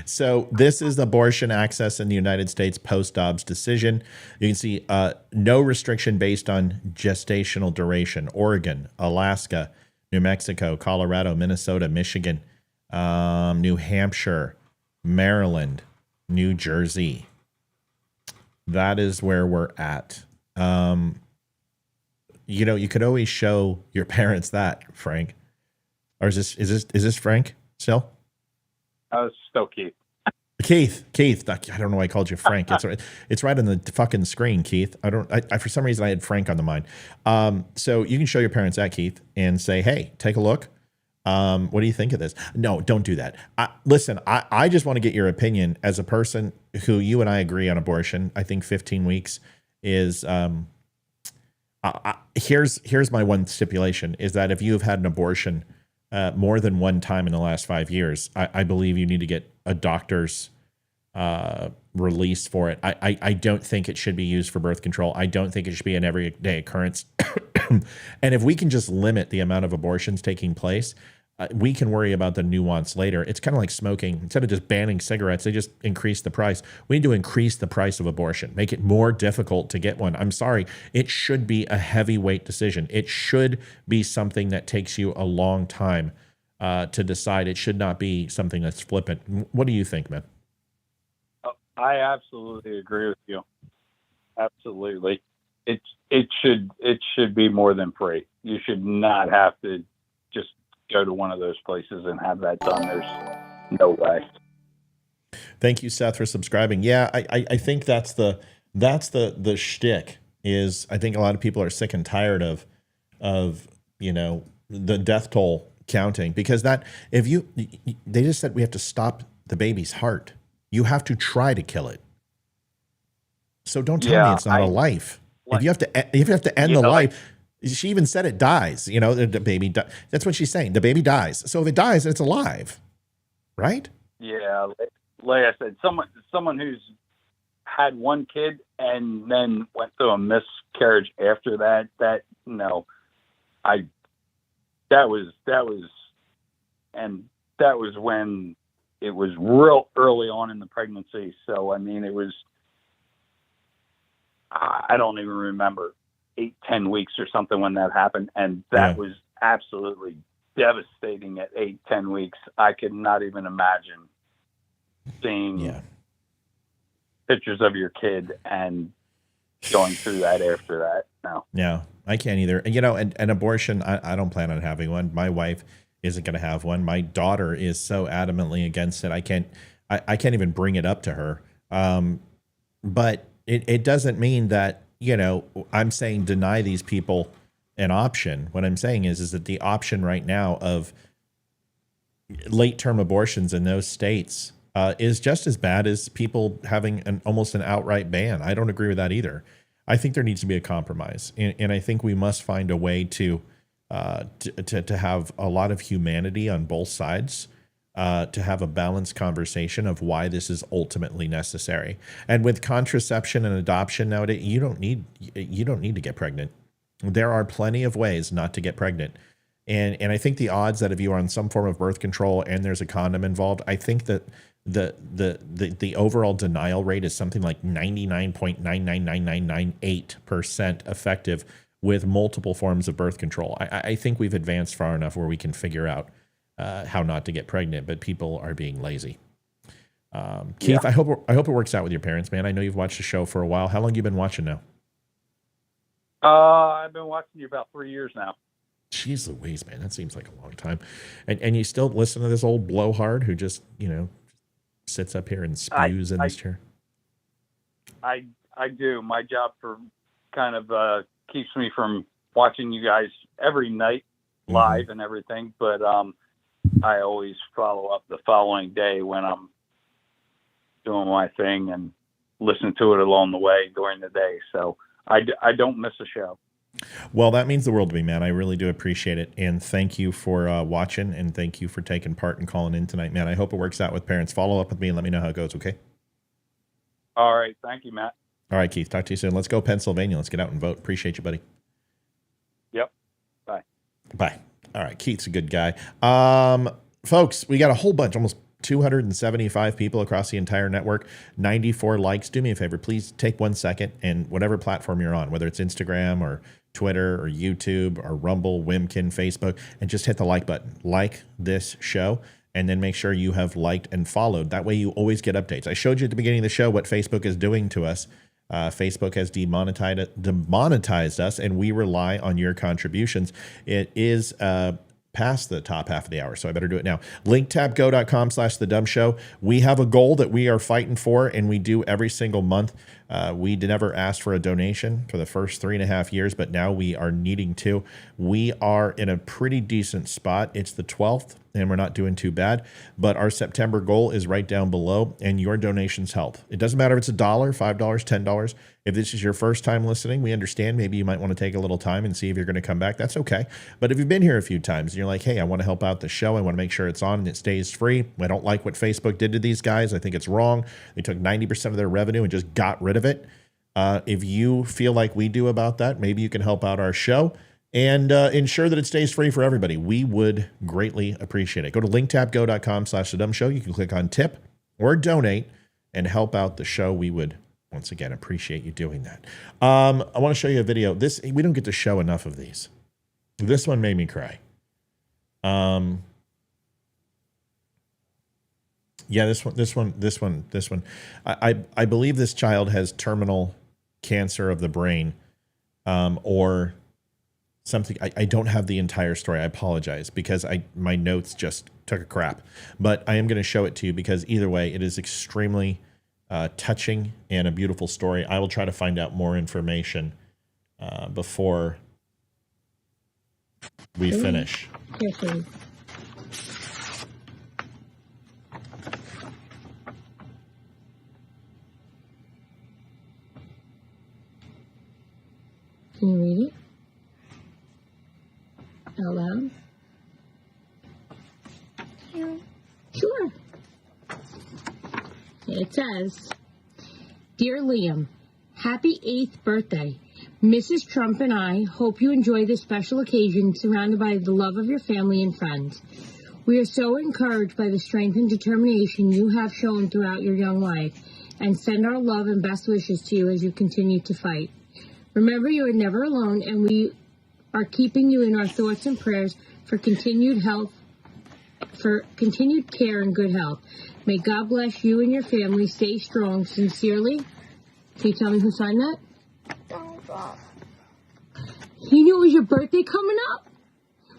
So this is abortion access in the United States post-Dobbs decision. You can see no restriction based on gestational duration. Oregon, Alaska, New Mexico, Colorado, Minnesota, Michigan, New Hampshire, Maryland, New Jersey. That is where we're at. You could always show your parents that, Frank. Or is this Frank still? Still Keith. Keith. I don't know why I called you Frank. It's right on the fucking screen, Keith. I for some reason I had Frank on the mind. So you can show your parents that, Keith, and say, hey, take a look. What do you think of this? No, don't do that. Listen, I just want to get your opinion as a person who you and I agree on abortion. I think 15 weeks is, here's my one stipulation is that if you have had an abortion more than one time in the last 5 years, I believe you need to get a doctor's release for it. I don't think it should be used for birth control. I don't think it should be an everyday occurrence. And if we can just limit the amount of abortions taking place, we can worry about the nuance later. It's kind of like smoking. Instead of just banning cigarettes, they just increase the price. We need to increase the price of abortion, make it more difficult to get one. I'm sorry. It should be a heavyweight decision. It should be something that takes you a long time to decide. It should not be something that's flippant. What do you think, man? I absolutely agree with you. Absolutely. It should be more than free. You should not have to just go to one of those places and have that done. There's no way. Thank you, Seth, for subscribing. Yeah, I think that's the shtick is I think a lot of people are sick and tired of the death toll counting because they just said we have to stop the baby's heart. You have to try to kill it. So don't tell me it's not a life. If you have to end the life. She even said it dies. The baby. That's what she's saying. The baby dies. So if it dies, it's alive, right? Yeah, like I said, someone who's had one kid and then went through a miscarriage after that. That was when it was real early on in the pregnancy. So I mean, it was. I don't even remember. 8-10 weeks or something when that happened, and that was absolutely devastating at 8-10 weeks. I could not even imagine seeing pictures of your kid and going through that after that. No. Yeah, I can't either. And abortion, I don't plan on having one. My wife isn't going to have one. My daughter is so adamantly against it. I can't even bring it up to her. But it doesn't mean that, I'm saying deny these people an option. What I'm saying is that the option right now of late-term abortions in those states is just as bad as people having almost an outright ban. I don't agree with that either. I think there needs to be a compromise, and I think we must find a way to have a lot of humanity on both sides. To have a balanced conversation of why this is ultimately necessary. And with contraception and adoption nowadays, you don't need to get pregnant. There are plenty of ways not to get pregnant. And I think the odds that if you are on some form of birth control and there's a condom involved, I think that the overall denial rate is something like 99.999998% effective with multiple forms of birth control. I think we've advanced far enough where we can figure out how not to get pregnant, but people are being lazy. Keith, I hope it works out with your parents, man. I know you've watched the show for a while. How long have you been watching now? I've been watching you about 3 years now. Jeez Louise, man, that seems like a long time. And you still listen to this old blowhard who just, sits up here and spews in this chair? I do. My job for kind of keeps me from watching you guys every night live and everything, but I always follow up the following day when I'm doing my thing and listen to it along the way during the day. So I don't miss a show. Well, that means the world to me, man. I really do appreciate it. And thank you for watching, and thank you for taking part and calling in tonight, man. I hope it works out with parents. Follow up with me and let me know how it goes, okay? All right. Thank you, Matt. All right, Keith. Talk to you soon. Let's go Pennsylvania. Let's get out and vote. Appreciate you, buddy. Yep. Bye. Bye. All right. Keith's a good guy. Folks, we got a whole bunch, almost 275 people across the entire network, 94 likes. Do me a favor, please take 1 second and whatever platform you're on, whether it's Instagram or Twitter or YouTube or Rumble, Wimkin, Facebook, and just hit the like button. Like this show, and then make sure you have liked and followed. That way you always get updates. I showed you at the beginning of the show what Facebook is doing to us. Facebook has demonetized us, and we rely on your contributions. It is past the top half of the hour, so I better do it now. linktabgo.com/thedumshow. We have a goal that we are fighting for, and we do every single month. We never asked for a donation for the first 3.5 years, but now we are needing to. We are in a pretty decent spot. It's the 12th, and we're not doing too bad, but our September goal is right down below, and your donations help. It doesn't matter if it's $1, $5, $10. If this is your first time listening, we understand maybe you might want to take a little time and see if you're going to come back. That's okay. But if you've been here a few times and you're like, hey, I want to help out the show, I want to make sure it's on and it stays free. I don't like what Facebook did to these guys. I think it's wrong. They took 90% of their revenue and just got rid of it. If you feel like we do about that, maybe you can help out our show and ensure that it stays free for everybody. We would greatly appreciate it. Go to linktabgo.com/thedumshow. You can click on tip or donate and help out the show. We would, once again, appreciate you doing that. I want to show you a video. We don't get to show enough of these. This one made me cry. Yeah, this one. I believe this child has terminal cancer of the brain, or something. I don't have the entire story. I apologize because my notes just took a crap, but I am going to show it to you because either way, it is extremely touching and a beautiful story. I will try to find out more information before we finish. Carefully. Can you read it out loud? Yeah. Sure. It says, Dear Liam, happy 8th birthday. Mrs. Trump and I hope you enjoy this special occasion surrounded by the love of your family and friends. We are so encouraged by the strength and determination you have shown throughout your young life and send our love and best wishes to you as you continue to fight. Remember, you are never alone, and we are keeping you in our thoughts and prayers for continued health, for continued care and good health. May God bless you and your family. Stay strong. Sincerely. Can you tell me who signed that? He knew it was your birthday coming up.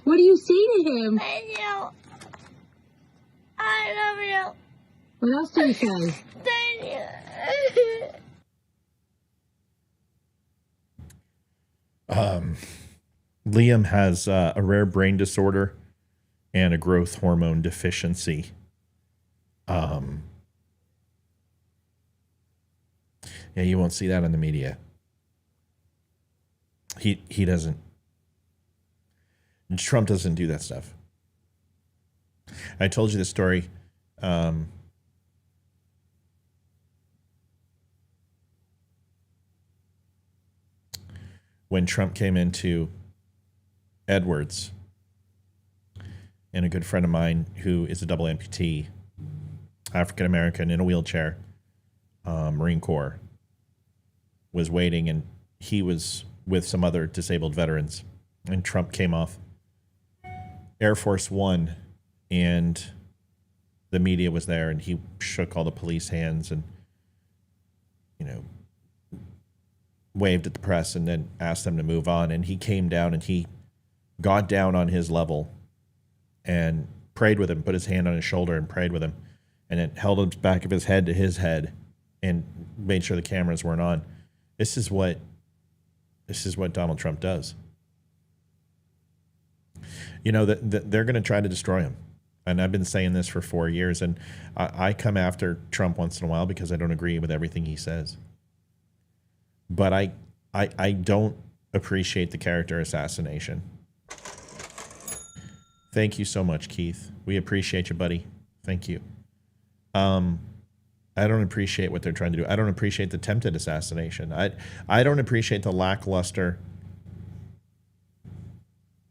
What do you say to him? Thank you. I love you. What else do you say? Thank you. Liam has a rare brain disorder and a growth hormone deficiency. Yeah, you won't see that in the media. He doesn't. Trump doesn't do that stuff. I told you the story. When Trump came into Edwards and a good friend of mine who is a double amputee, African-American in a wheelchair, Marine Corps, was waiting, and he was with some other disabled veterans, and Trump came off Air Force One, and the media was there, and he shook all the police hands and, waved at the press and then asked them to move on. And he came down and he got down on his level and prayed with him, put his hand on his shoulder and prayed with him, and then held the back of his head to his head and made sure the cameras weren't on. This is what Donald Trump does. They're going to try to destroy him. And I've been saying this for 4 years, and I come after Trump once in a while because I don't agree with everything he says. But I don't appreciate the character assassination. Thank you so much, Keith. We appreciate you, buddy. Thank you. I don't appreciate what they're trying to do. I don't appreciate the attempted assassination. I don't appreciate the lackluster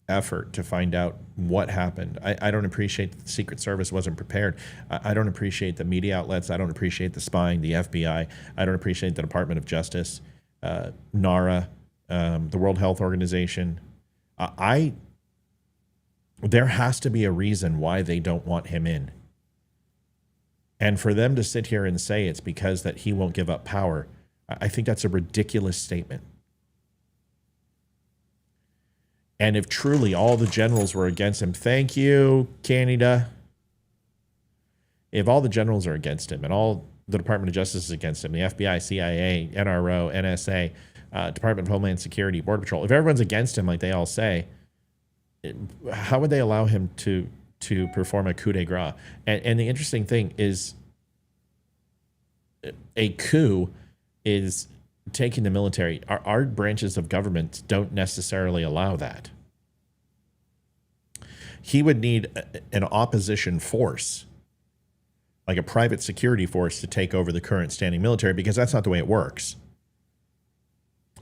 effort to find out what happened. I don't appreciate that the Secret Service wasn't prepared. I don't appreciate the media outlets. I don't appreciate the spying, the FBI. I don't appreciate the Department of Justice, NARA, the World Health Organization. There has to be a reason why they don't want him in. And for them to sit here and say it's because that he won't give up power, I think that's a ridiculous statement. And if truly all the generals were against him, thank you, Canada. If all the generals are against him and all the Department of Justice is against him, the FBI, CIA, NRO, NSA, Department of Homeland Security, Border Patrol, if everyone's against him like they all say, how would they allow him to perform a coup de grace? And the interesting thing is a coup is taking the military. Our branches of government don't necessarily allow that. He would need an opposition force, like a private security force, to take over the current standing military, because that's not the way it works.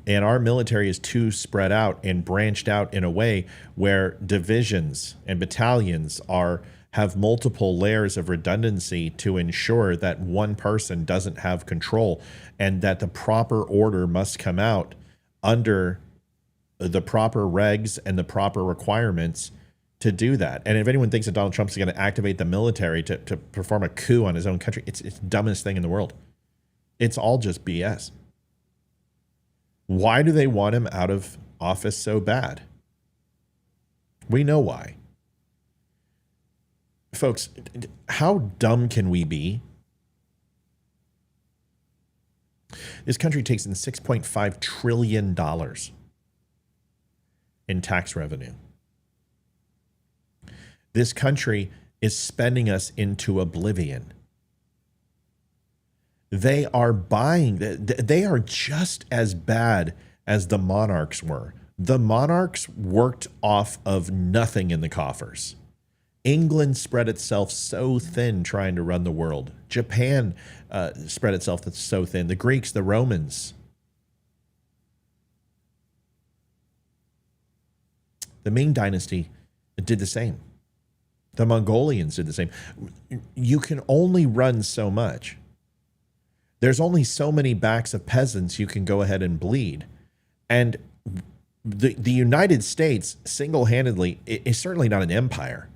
And our military is too spread out and branched out in a way where divisions and battalions have multiple layers of redundancy to ensure that one person doesn't have control, and that the proper order must come out under the proper regs and the proper requirements to do that. And if anyone thinks that Donald Trump's going to activate the military to perform a coup on his own country, it's the dumbest thing in the world. It's all just BS. Why do they want him out of office so bad? We know why. Folks, how dumb can we be? This country takes in $6.5 trillion in tax revenue. This country is spending us into oblivion. They are they are just as bad as the monarchs were. The monarchs worked off of nothing in the coffers. England spread itself so thin trying to run the world. Japan spread itself so thin. The Greeks, the Romans. The Ming Dynasty did the same. The Mongolians did the same. You can only run so much. There's only so many backs of peasants you can go ahead and bleed. And the United States single-handedly is certainly not an empire.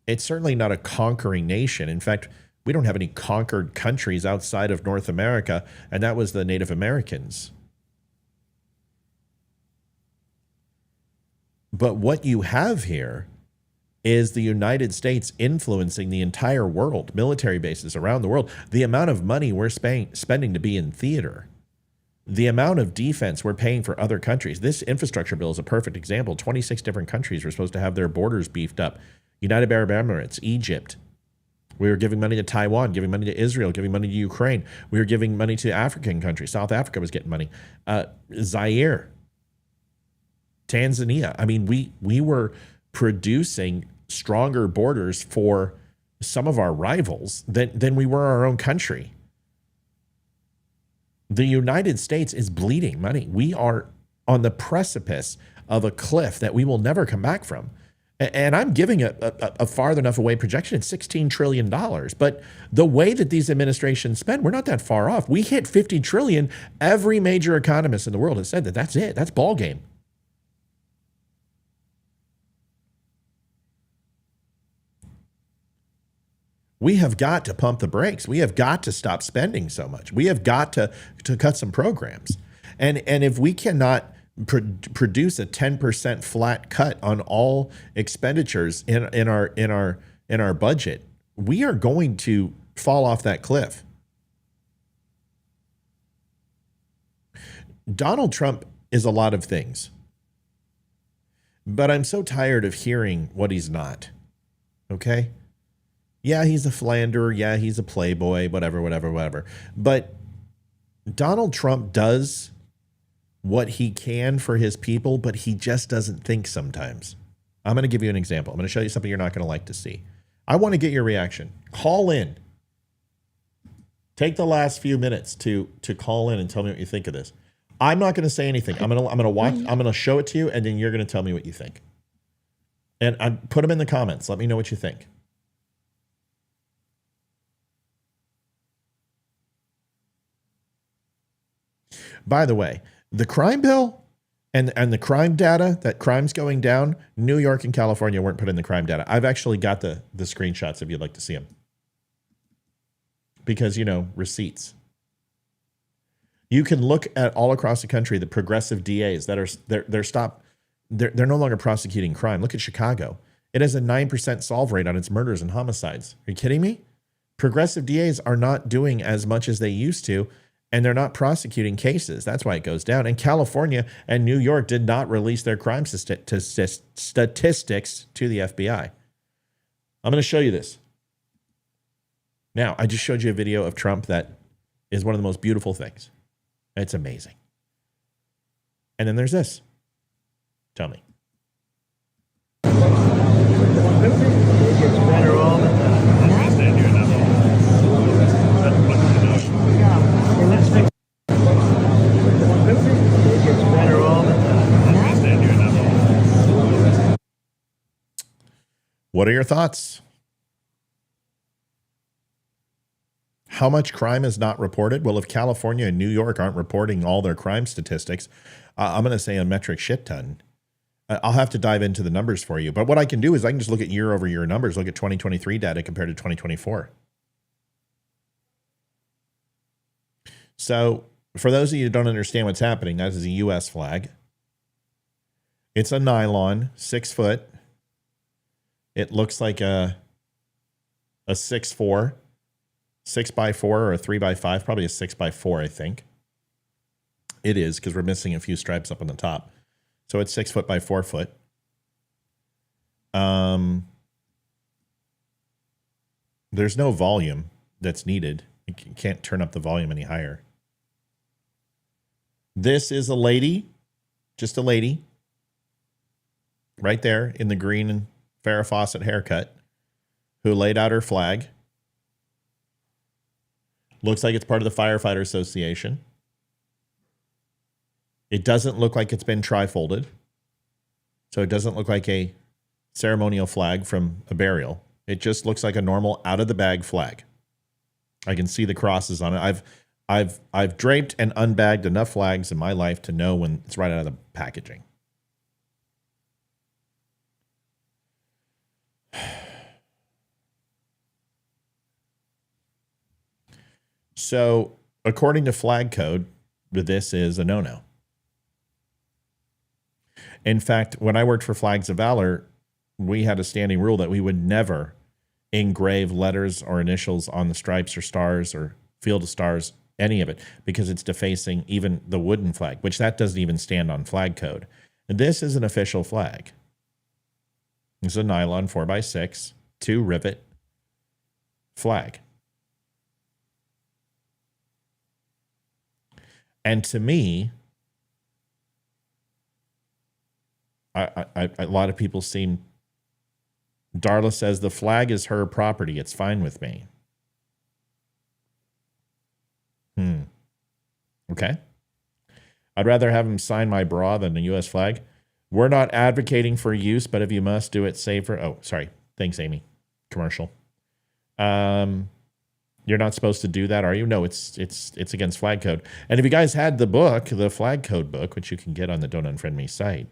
It's certainly not a conquering nation. In fact, we don't have any conquered countries outside of North America, and that was the Native Americans. But what you have here is the United States influencing the entire world, military bases around the world. The amount of money we're spending to be in theater, the amount of defense we're paying for other countries. This infrastructure bill is a perfect example. 26 different countries were supposed to have their borders beefed up. United Arab Emirates, Egypt. We were giving money to Taiwan, giving money to Israel, giving money to Ukraine. We were giving money to African countries. South Africa was getting money. Zaire, Tanzania. I mean, we were producing stronger borders for some of our rivals than we were our own country. The United States is bleeding money. We are on the precipice of a cliff that we will never come back from. And I'm giving a farther enough away projection at $16 trillion. But the way that these administrations spend, we're not that far off. We hit $50 trillion. Every major economist in the world has said that that's it. That's ball game. We have got to pump the brakes. We have got to stop spending so much. We have got to cut some programs. And if we cannot produce a 10% flat cut on all expenditures in our budget, we are going to fall off that cliff. Donald Trump is a lot of things, but I'm so tired of hearing what he's not. Okay? Yeah, he's a philanderer. Yeah, he's a playboy, whatever. But Donald Trump does what he can for his people, but he just doesn't think sometimes. I'm going to give you an example. I'm going to show you something you're not going to like to see. I want to get your reaction. Call in. Take the last few minutes to call in and tell me what you think of this. I'm not going to say anything. I'm going to watch. I'm going to show it to you, and then you're going to tell me what you think. And put them in the comments. Let me know what you think. By the way, the crime bill and the crime data, that crime's going down, New York and California weren't put in the crime data. I've actually got the screenshots if you'd like to see them. Because, receipts. You can look at all across the country the progressive DAs that are they're no longer prosecuting crime. Look at Chicago. It has a 9% solve rate on its murders and homicides. Are you kidding me? Progressive DAs are not doing as much as they used to, and they're not prosecuting cases. That's why it goes down. And California and New York did not release their crime statistics to the FBI. I'm going to show you this. Now, I just showed you a video of Trump that is one of the most beautiful things. It's amazing. And then there's this. Tell me. What are your thoughts? How much crime is not reported? Well, if California and New York aren't reporting all their crime statistics, I'm going to say a metric shit ton. I'll have to dive into the numbers for you. But what I can do is I can just look at year over year numbers, look at 2023 data compared to 2024. So for those of you who don't understand what's happening, that is a U.S. flag. It's a nylon, 6 foot. It looks like a 6'4", 6x4 or a 3x5, probably a 6x4, I think. It is, because we're missing a few stripes up on the top. So it's 6 foot by 4 foot. There's no volume that's needed. You can't turn up the volume any higher. This is a lady, just a lady, right there in the green and Farrah Fawcett haircut, who laid out her flag. Looks like it's part of the Firefighter Association. It doesn't look like it's been tri-folded. So it doesn't look like a ceremonial flag from a burial. It just looks like a normal out-of-the-bag flag. I can see the crosses on it. I've draped and unbagged enough flags in my life to know when it's right out of the packaging. So, according to flag code, this is a no-no. In fact, when I worked for Flags of Valor, we had a standing rule that we would never engrave letters or initials on the stripes or stars or field of stars, any of it, because it's defacing even the wooden flag, which that doesn't even stand on flag code. And this is an official flag. It's a nylon 4x6, 2 rivet flag. And to me, a lot of people seem, Darla says the flag is her property. It's fine with me. Okay. I'd rather have him sign my bra than the U.S. flag. We're not advocating for use, but if you must, do it safer. Oh, sorry. Thanks, Amy. Commercial. You're not supposed to do that, are you? No, it's against flag code. And if you guys had the book, the flag code book, which you can get on the Don't Unfriend Me site,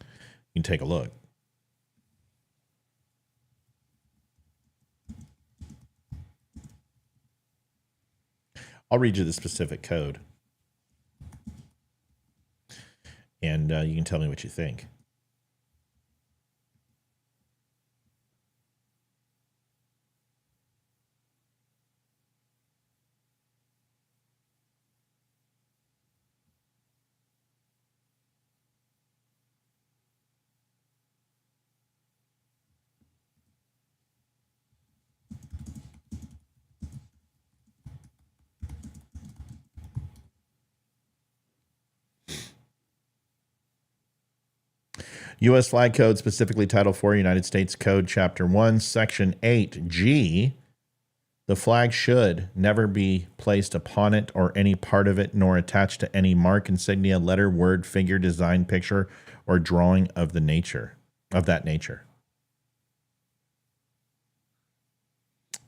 you can take a look. I'll read you the specific code. And you can tell me what you think. U.S. Flag Code, specifically Title 4, United States Code, Chapter 1, Section 8G. The flag should never be placed upon it or any part of it, nor attached to any mark, insignia, letter, word, figure, design, picture, or drawing of that nature.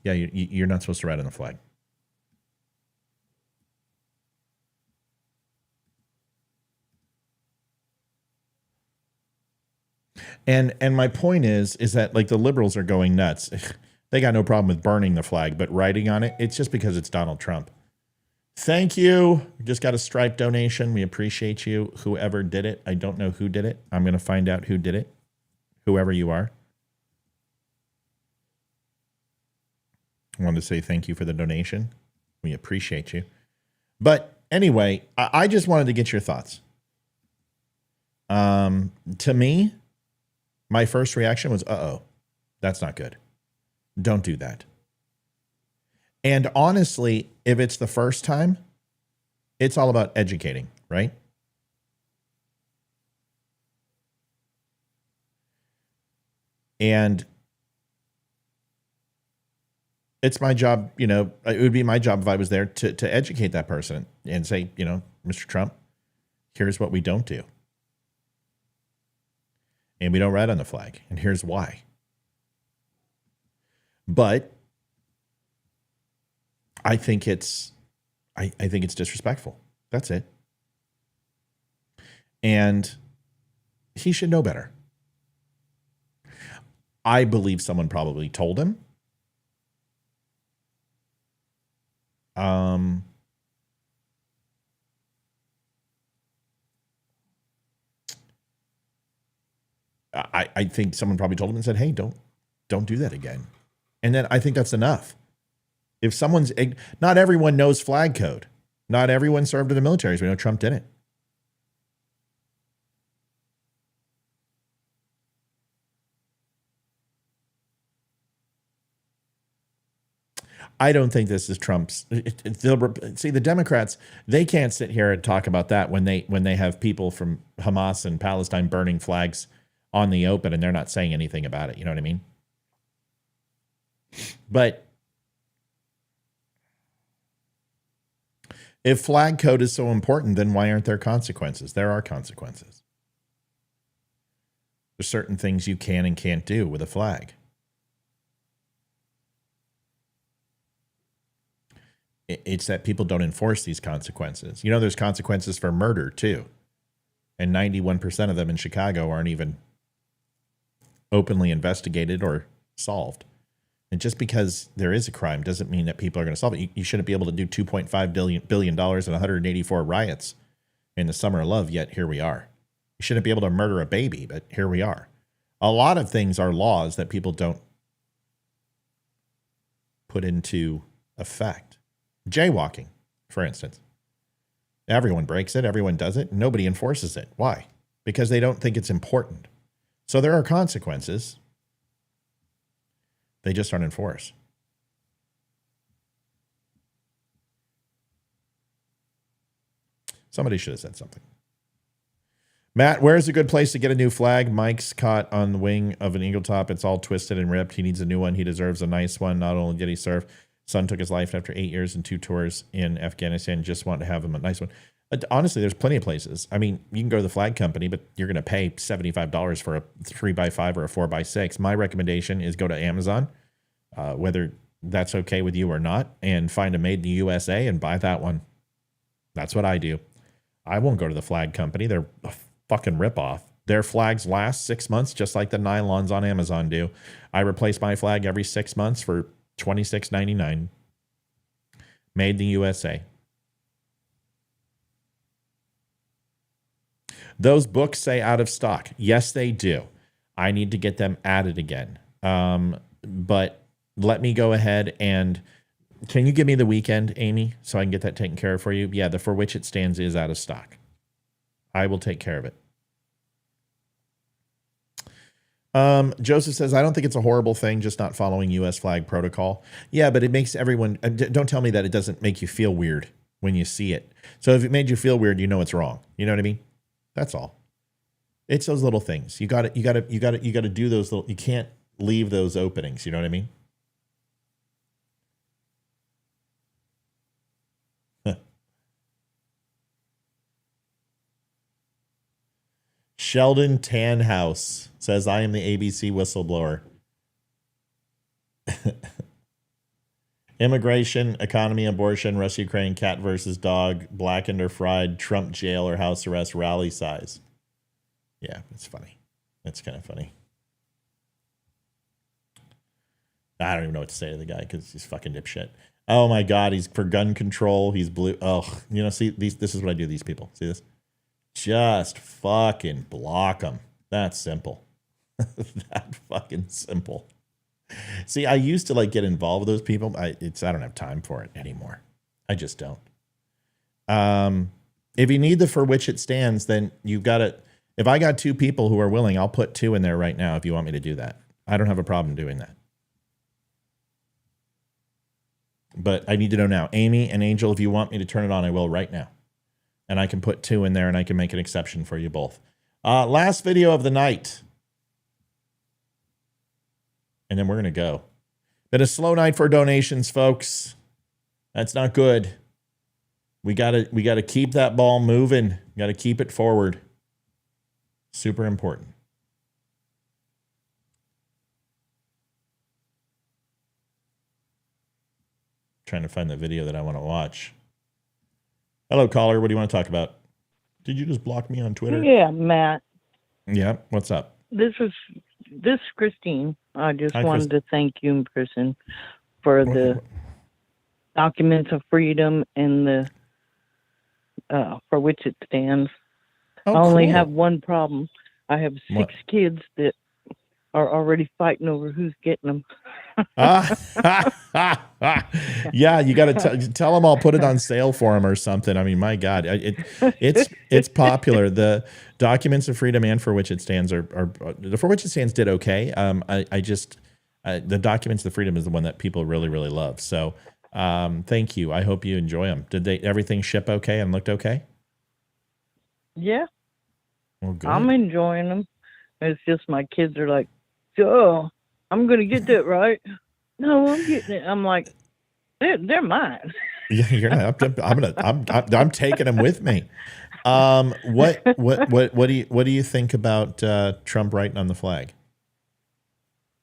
Yeah, you're not supposed to write on the flag. And my point is that like the liberals are going nuts. They got no problem with burning the flag, but writing on it, it's just because it's Donald Trump. Thank you. We just got a Stripe donation. We appreciate you. Whoever did it. I don't know who did it. I'm going to find out who did it. Whoever you are. I wanted to say thank you for the donation. We appreciate you. But anyway, I just wanted to get your thoughts. To me, my first reaction was, uh-oh, that's not good. Don't do that. And honestly, if it's the first time, it's all about educating, right? And it's my job, it would be my job if I was there to educate that person and say, Mr. Trump, here's what we don't do. And we don't write on the flag. And here's why. But I think it's disrespectful. That's it. And he should know better. I believe someone probably told him. I think someone probably told him and said, hey, don't do that again. And then I think that's enough. If someone's, not everyone knows flag code. Not everyone served in the military. So we know Trump didn't. I don't think this is Trump's. See, the Democrats, they can't sit here and talk about that when they have people from Hamas and Palestine burning flags on the open and they're not saying anything about it. You know what I mean? But if flag code is so important, then why aren't there consequences? There are consequences. There's certain things you can and can't do with a flag. It's that people don't enforce these consequences. There's consequences for murder too. And 91% of them in Chicago aren't even openly investigated or solved. And just because there is a crime doesn't mean that people are going to solve it. You shouldn't be able to do $2.5 billion and 184 riots in the summer of love, yet here we are. You shouldn't be able to murder a baby, but here we are. A lot of things are laws that people don't put into effect. Jaywalking, for instance. Everyone breaks it. Everyone does it. Nobody enforces it. Why? Because they don't think it's important. So there are consequences. They just aren't enforced. Somebody should have said something. Matt, where's a good place to get a new flag? Mike's caught on the wing of an eagle top. It's all twisted and ripped. He needs a new one. He deserves a nice one. Not only did he serve, son took his life after 8 years and 2 tours in Afghanistan. Just want to have him a nice one. Honestly, there's plenty of places. I mean, you can go to the flag company, but you're going to pay $75 for a 3x5 or a 4x6. My recommendation is go to Amazon, whether that's okay with you or not, and find a made in the USA and buy that one. That's what I do. I won't go to the flag company. They're a fucking ripoff. Their flags last 6 months, just like the nylons on Amazon do. I replace my flag every 6 months for $26.99. Made in the USA. Those books say out of stock. Yes, they do. I need to get them added again. But let me go ahead and... Can you give me the weekend, Amy, so I can get that taken care of for you? Yeah, the For Which It Stands is out of stock. I will take care of it. Joseph says, I don't think it's a horrible thing, just not following U.S. flag protocol. Yeah, but it makes everyone... Don't tell me that it doesn't make you feel weird when you see it. So if it made you feel weird, you know it's wrong. You know what I mean? That's all. It's those little things. You got to do those little... You can't leave those openings. You know what I mean? Sheldon Tanhouse says, I am the ABC whistleblower. Immigration, economy, abortion, Russia, Ukraine, cat versus dog, blackened or fried, Trump jail or house arrest, rally size. Yeah, it's funny. It's kind of funny. I don't even know what to say to the guy because he's fucking dipshit. Oh my God, he's for gun control. He's blue. Oh, see, this is what I do to these people. See this? Just fucking block them. That's simple. That fucking simple. See, I used to get involved with those people. I don't have time for it anymore. I just don't. If you need the For Which It Stands, then you've got to. If I got 2 people who are willing, I'll put 2 in there right now if you want me to do that. I don't have a problem doing that. But I need to know now. Amy and Angel, if you want me to turn it on, I will right now. And I can put 2 in there and I can make an exception for you both. Last video of the night. And then we're going to go. Been a slow night for donations, folks. That's not good. We got to keep that ball moving. Got to keep it forward. Super important. Trying to find the video that I want to watch. Hello, caller. What do you want to talk about? Did you just block me on Twitter? Yeah, Matt. Yeah. What's up? This is Christine. I just Hi, wanted to thank you in person for the documents of freedom and the For Which It Stands. Oh, I only cool. have one problem. I have 6 What? kids that are already fighting over who's getting them. Yeah, you got to tell them I'll put it on sale for them or something. I mean, my God, it's popular. The documents of freedom and For Which It Stands are the For Which It Stands did okay. The documents of freedom is the one that people really, really love. So thank you. I hope you enjoy them. Did everything ship okay and looked okay? Yeah. Well, good. I'm enjoying them. It's just my kids are like, "Oh, I'm gonna get that, right?" No, I'm getting it. I'm like, they're mine. Yeah, you're not. I'm taking them with me. What do you think about Trump writing on the flag?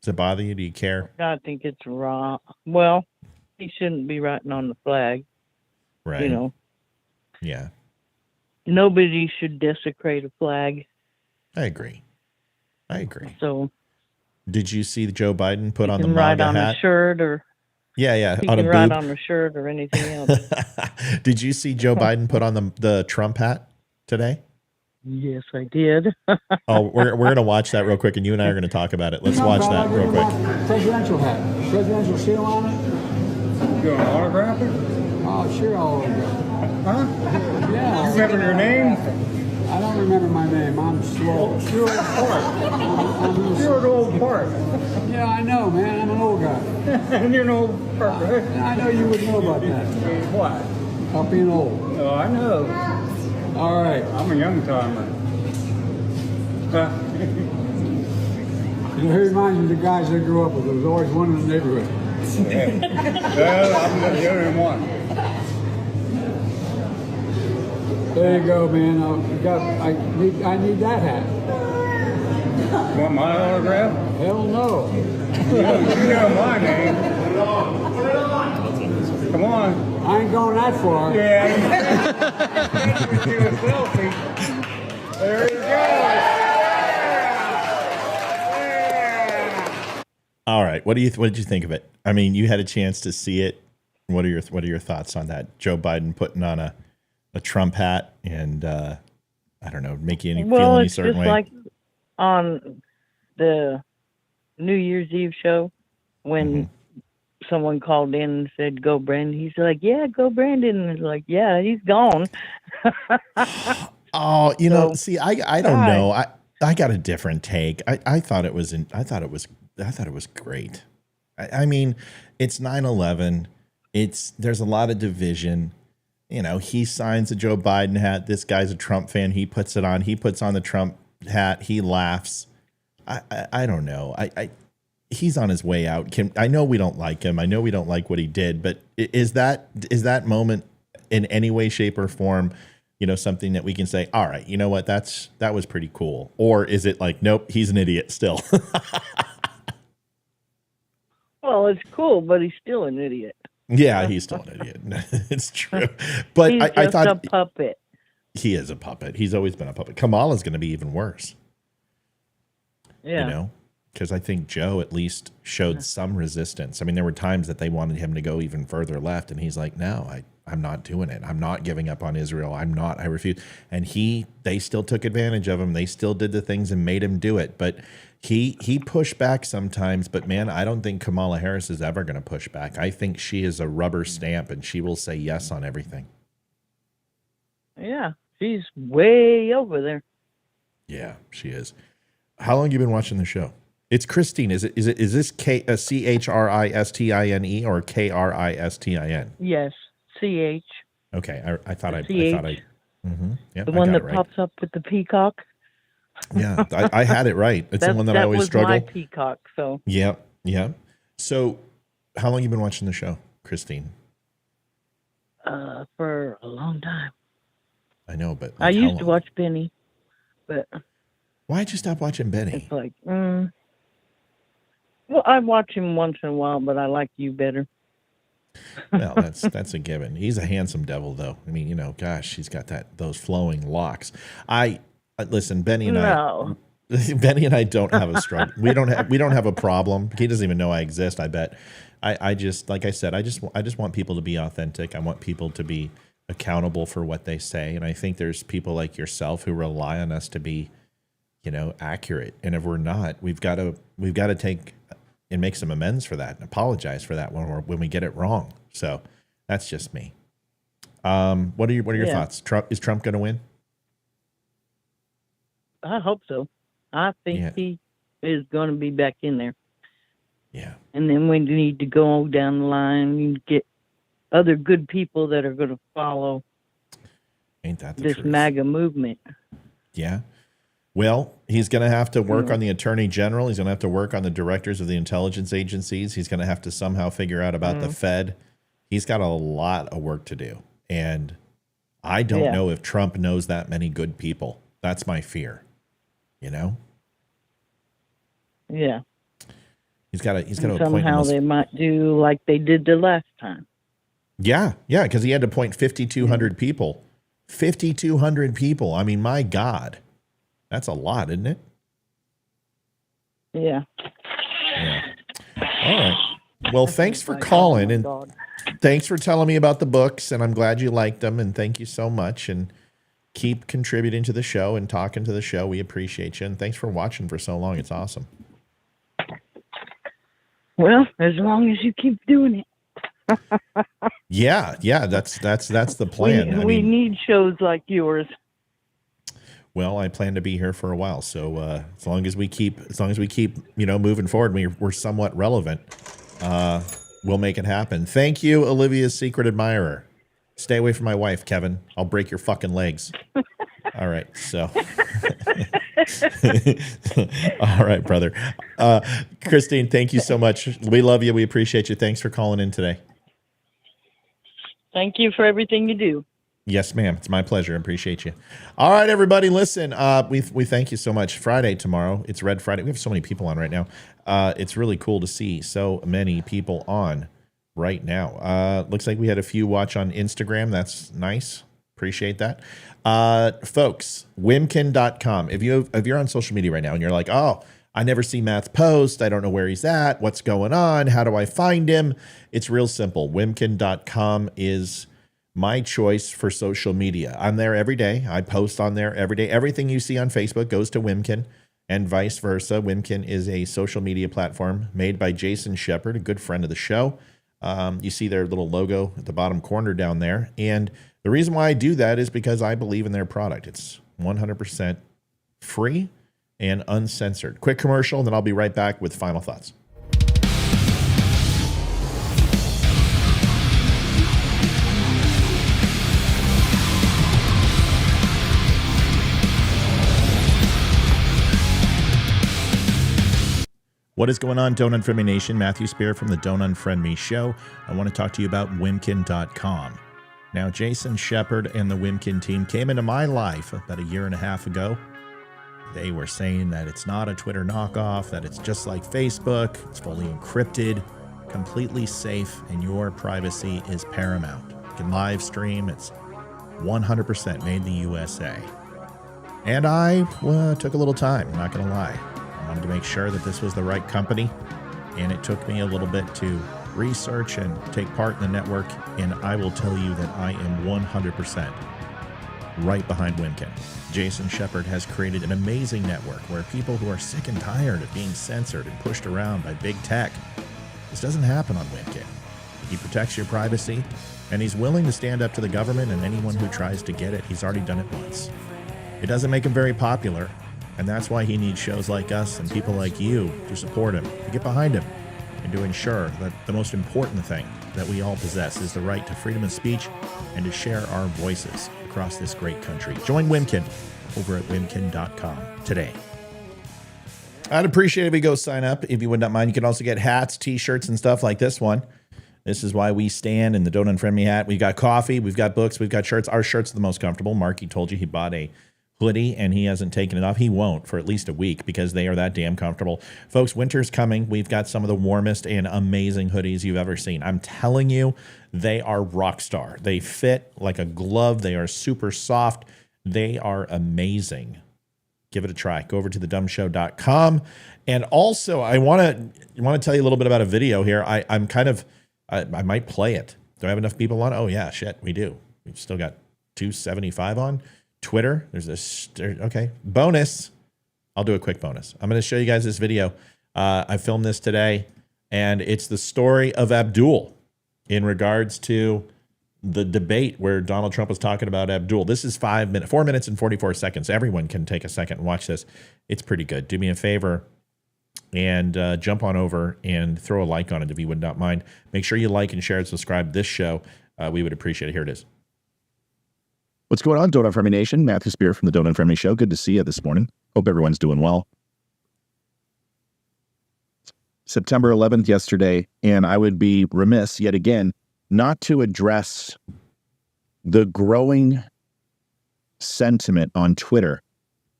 Does it bother you? Do you care? I think it's wrong. Well, he shouldn't be writing on the flag. Right. You know. Yeah. Nobody should desecrate a flag. I agree. So, did you see Joe Biden put on the write MAGA on hat? a shirt or Yeah, he on can a write boob. on a shirt or anything else. Did you see Joe Biden put on the Trump hat today? Yes, I did. Oh, we're gonna watch that real quick, and you and I are gonna talk about it. Let's watch that real quick. Presidential hat. Presidential seal on it. You want to autograph it? Oh, sure, I'll autograph it. Huh? Yeah. You remember your name? I don't remember my name. I'm slow. You're an old part. You're an old part. Yeah, I know, man. I'm an old guy. And you're an old part, right? I know you would know about that. What? About being old. Oh, I know. All right. I'm a young timer. It reminds me of the guys I grew up with. There was always one in the neighborhood. Well, I'm the only one. There you go, man. I need that hat. Want my autograph? Hell no. You know my name. Come on. I ain't going that far. Yeah. Let's do a selfie. There he goes. All right. What did you think of it? I mean, you had a chance to see it. What are your thoughts on that? Joe Biden putting on a Trump hat and I don't know, make you feel any certain way? Well, it's just like on the New Year's Eve show when someone called in and said, "Go Brandon." He's like, "Yeah, go Brandon." And it's like, "Yeah, he's gone." Oh, see, I don't know. I got a different take. I thought it was great. I mean, it's 9/11. There's a lot of division. He signs a Joe Biden hat. This guy's a Trump fan. He puts it on. He puts on the Trump hat. He laughs. I don't know. He's on his way out. I know we don't like him. I know we don't like what he did. But is that moment in any way, shape, or form, something that we can say, all right, you know what, that was pretty cool? Or is it like, nope, he's an idiot still? Well, it's cool, but he's still an idiot. Yeah, he's still an idiot. It's true. But he's I thought a puppet. He is a puppet. He's always been a puppet. Kamala's going to be even worse. Yeah. Because I think Joe at least showed some resistance. I mean, there were times that they wanted him to go even further left, and he's like, no, I'm not doing it. I'm not giving up on Israel. I refuse. And they still took advantage of him. They still did the things and made him do it. But he pushed back sometimes. But man, I don't think Kamala Harris is ever going to push back. I think she is a rubber stamp, and she will say yes on everything. Yeah, she's way over there. Yeah, she is. How long have you been watching the show? It's Christine. Is this Christine or Kristine? Yes, CH. Okay, I thought I. Yep, the one that right. pops up with the peacock. Yeah, I had it right. It's the one that I always struggle. That was my peacock. So. Yep. So, how long have you been watching the show, Christine? For a long time. I know, but I used to watch Benny, but. Why'd you stop watching Benny? It's like, well, I watch him once in a while, but I like you better. Well, that's a given. He's a handsome devil, though. I mean, gosh, he's got those flowing locks. Listen, Benny and Benny and I don't have a struggle. We don't have a problem. He doesn't even know I exist. I bet. I just, like I said, I just want people to be authentic. I want people to be accountable for what they say, and I think there's people like yourself who rely on us to be, accurate. And if we're not, we've got to take and make some amends for that and apologize for that when we get it wrong. So that's just me. What are your thoughts? Is Trump going to win? I hope so. I think he is going to be back in there. Yeah. And then we need to go down the line and get other good people that are going to follow. Ain't that the this truth? MAGA movement? Yeah. Well, he's going to have to work on the attorney general. He's going to have to work on the directors of the intelligence agencies. He's going to have to somehow figure out about the Fed. He's got a lot of work to do. And I don't know if Trump knows that many good people. That's my fear. Yeah. He's got to somehow they might do like they did the last time. Yeah, because he had to appoint 5,200 people. 5,200 people. I mean, my God. That's a lot, isn't it? Yeah. All right. Well, thanks for calling, and thanks for telling me about the books, and I'm glad you liked them, and thank you so much, and keep contributing to the show and talking to the show. We appreciate you, and thanks for watching for so long. It's awesome. Well, as long as you keep doing it. Yeah, that's the plan. We need shows like yours. Well, I plan to be here for a while, so as long as we keep moving forward, we're somewhat relevant. We'll make it happen. Thank you, Olivia's secret admirer. Stay away from my wife, Kevin. I'll break your fucking legs. All right, so. All right, brother. Christine, thank you so much. We love you. We appreciate you. Thanks for calling in today. Thank you for everything you do. Yes, ma'am. It's my pleasure. I appreciate you. All right, everybody, listen. We thank you so much. Friday tomorrow. It's Red Friday. We have so many people on right now. It's really cool to see so many people on right now. Looks like we had a few watch on Instagram. That's nice. Appreciate that. Folks, Wimkin.com. If you're on social media right now and you're like, oh, I never see Matt's post. I don't know where he's at. What's going on? How do I find him? It's real simple. Wimkin.com is my choice for social media. I'm there every day. I post on there every day. Everything you see on Facebook goes to Wimkin and vice versa. Wimkin is a social media platform made by Jason Shepard, a good friend of the show. You see their little logo at the bottom corner down there. And the reason why I do that is because I believe in their product. It's 100% free and uncensored. Quick commercial, and then I'll be right back with final thoughts. What is going on, Don't Unfriend Me Nation? Matthew Spear from the Don't Unfriend Me show. I want to talk to you about Wimkin.com. Now, Jason Shepard and the Wimkin team came into my life about a year and a half ago. They were saying that it's not a Twitter knockoff, that it's just like Facebook, it's fully encrypted, completely safe, and your privacy is paramount. You can live stream, it's 100% made in the USA. And I took a little time, not going to lie. I wanted to make sure that this was the right company, and it took me a little bit to research and take part in the network, and I will tell you that I am 100% right behind Wimkin. Jason Shepard has created an amazing network where people who are sick and tired of being censored and pushed around by big tech, this doesn't happen on Wimkin. He protects your privacy, and he's willing to stand up to the government and anyone who tries to get it. He's already done it once. It doesn't make him very popular, and that's why he needs shows like us and people like you to support him, to get behind him, and to ensure that the most important thing that we all possess is the right to freedom of speech and to share our voices across this great country. Join Wimkin over at Wimkin.com today. I'd appreciate it if you go sign up, if you would not mind. You can also get hats, t-shirts, and stuff like this one. This is why we stand in the Don't Unfriend Me hat. We've got coffee, we've got books, we've got shirts. Our shirts are the most comfortable. Marky told you he bought a hoodie and he hasn't taken it off. He won't for at least a week because they are that damn comfortable. Folks, winter's coming. We've got some of the warmest and amazing hoodies you've ever seen. I'm telling you, they are rock star. They fit like a glove. They are super soft. They are amazing. Give it a try. Go over to thedumshow.com. And also, I want to tell you a little bit about a video here. I might play it. Do I have enough people on? Oh, yeah, shit, we do. We've still got 275 on. Twitter, there's this, okay, bonus. I'll do a quick bonus. I'm going to show you guys this video. I filmed this today, and it's the story of Abdul in regards to the debate where Donald Trump was talking about Abdul. This is 4 minutes and 44 seconds. Everyone can take a second and watch this. It's pretty good. Do me a favor and jump on over and throw a like on it if you would not mind. Make sure you like and share and subscribe this show. We would appreciate it. Here it is. What's going on, Don't Unfriend Me Nation? Matthew Spear from the Don't Unfriend Me show. Good to see you this morning. Hope everyone's doing well. September 11th yesterday, and I would be remiss yet again not to address the growing sentiment on Twitter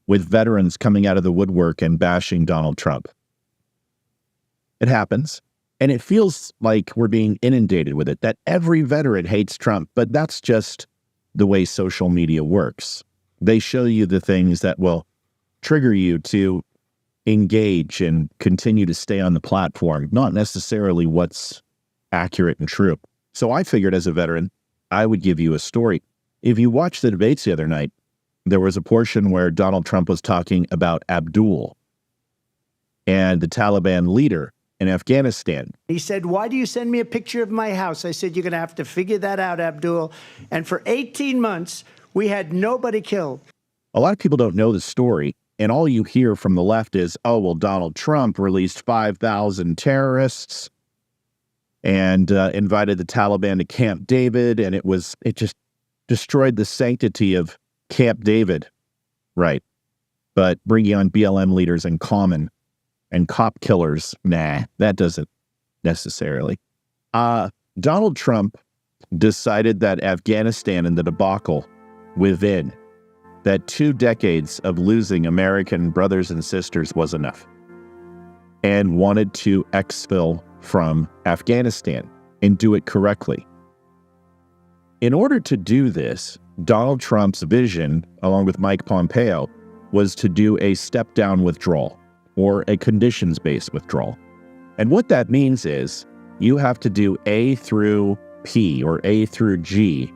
with veterans coming out of the woodwork and bashing Donald Trump. It happens, and it feels like we're being inundated with it, that every veteran hates Trump, but that's just the way social media works. They show you the things that will trigger you to engage and continue to stay on the platform, not necessarily what's accurate and true. So I figured as a veteran, I would give you a story. If you watched the debates the other night, there was a portion where Donald Trump was talking about Abdul and the Taliban leader in Afghanistan. He said, "Why do you send me a picture of my house?" I said, "You're going to have to figure that out, Abdul." And for 18 months, we had nobody killed. A lot of people don't know the story, and all you hear from the left is, oh, well, Donald Trump released 5,000 terrorists and invited the Taliban to Camp David, and it just destroyed the sanctity of Camp David. Right. But bringing on BLM leaders in common and cop killers, nah, that doesn't necessarily. Donald Trump decided that Afghanistan and the debacle within, that 2 decades of losing American brothers and sisters was enough, and wanted to exfil from Afghanistan and do it correctly. In order to do this, Donald Trump's vision, along with Mike Pompeo, was to do a step-down withdrawal or a conditions-based withdrawal. And what that means is you have to do A through P or A through G.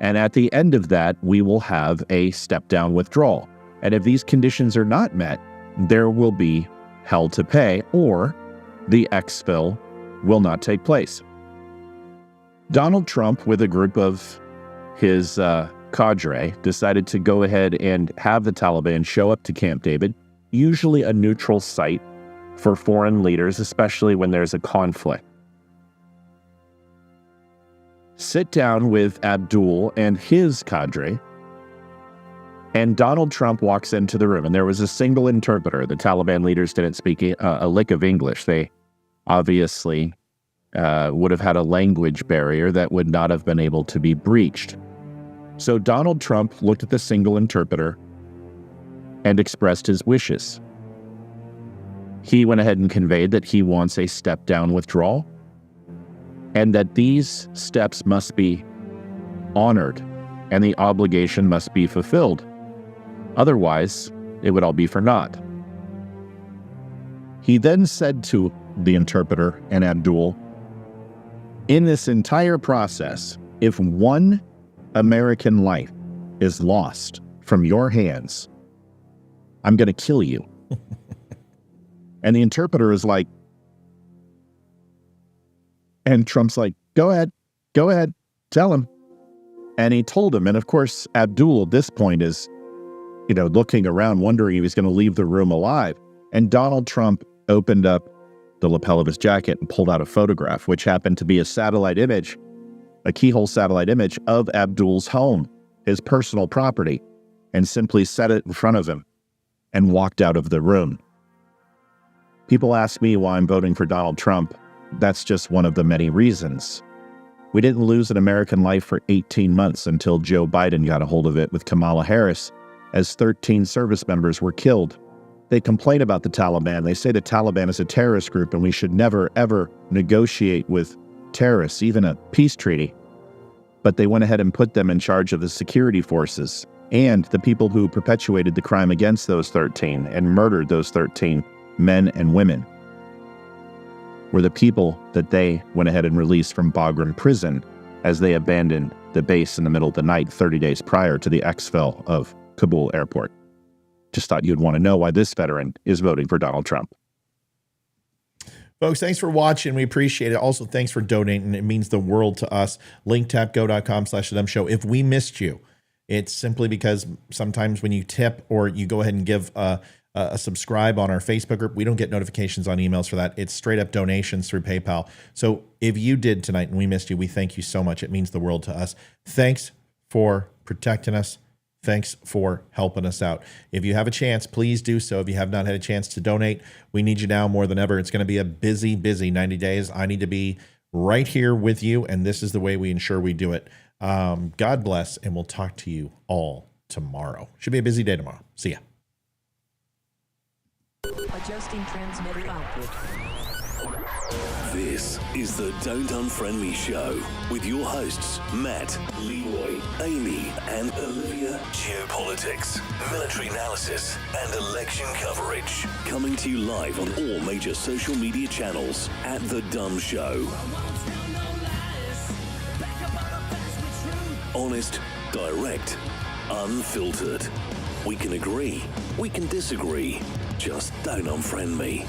And at the end of that, we will have a step-down withdrawal. And if these conditions are not met, there will be hell to pay, or the exfil will not take place. Donald Trump, with a group of his cadre, decided to go ahead and have the Taliban show up to Camp David, usually a neutral site for foreign leaders, especially when there's a conflict. Sit down with Abdul and his cadre, and Donald Trump walks into the room, and there was a single interpreter. The Taliban leaders didn't speak a lick of English. They obviously would have had a language barrier that would not have been able to be breached. So Donald Trump looked at the single interpreter and expressed his wishes. He went ahead and conveyed that he wants a step-down withdrawal, and that these steps must be honored and the obligation must be fulfilled. Otherwise, it would all be for naught. He then said to the interpreter and Abdul, in this entire process, if one American life is lost from your hands, I'm going to kill you. And the interpreter is like, and Trump's like, go ahead, tell him. And he told him, and of course, Abdul at this point is, looking around, wondering if he's going to leave the room alive. And Donald Trump opened up the lapel of his jacket and pulled out a photograph, which happened to be a satellite image, a keyhole satellite image of Abdul's home, his personal property, and simply set it in front of him and walked out of the room. People ask me why I'm voting for Donald Trump. That's just one of the many reasons. We didn't lose an American life for 18 months until Joe Biden got a hold of it with Kamala Harris, as 13 service members were killed. They complain about the Taliban. They say the Taliban is a terrorist group and we should never, ever negotiate with terrorists, even a peace treaty. But they went ahead and put them in charge of the security forces, and the people who perpetuated the crime against those 13 and murdered those 13 men and women were the people that they went ahead and released from Bagram prison as they abandoned the base in the middle of the night 30 days prior to the exfil of Kabul airport. Just thought you'd want to know why this veteran is voting for Donald Trump. Folks, thanks for watching. We appreciate it. Also, thanks for donating. It means the world to us. linktapgo.com/thedumshow. If we missed you, it's simply because sometimes when you tip or you go ahead and give a subscribe on our Facebook group, we don't get notifications on emails for that. It's straight up donations through PayPal. So if you did tonight and we missed you, we thank you so much. It means the world to us. Thanks for protecting us. Thanks for helping us out. If you have a chance, please do so. If you have not had a chance to donate, we need you now more than ever. It's going to be a busy 90 days. I need to be right here with you, and this is the way we ensure we do it. God bless, and we'll talk to you all tomorrow. Should be a busy day tomorrow. See ya. Adjusting transmitter output. This is the Don't Unfriend Me Show with your hosts, Matt, Leroy, Amy, and Olivia. Geopolitics, military analysis, and election coverage. Coming to you live on all major social media channels at The DUM Show. Honest, direct, unfiltered. We can agree, we can disagree. Just don't unfriend me.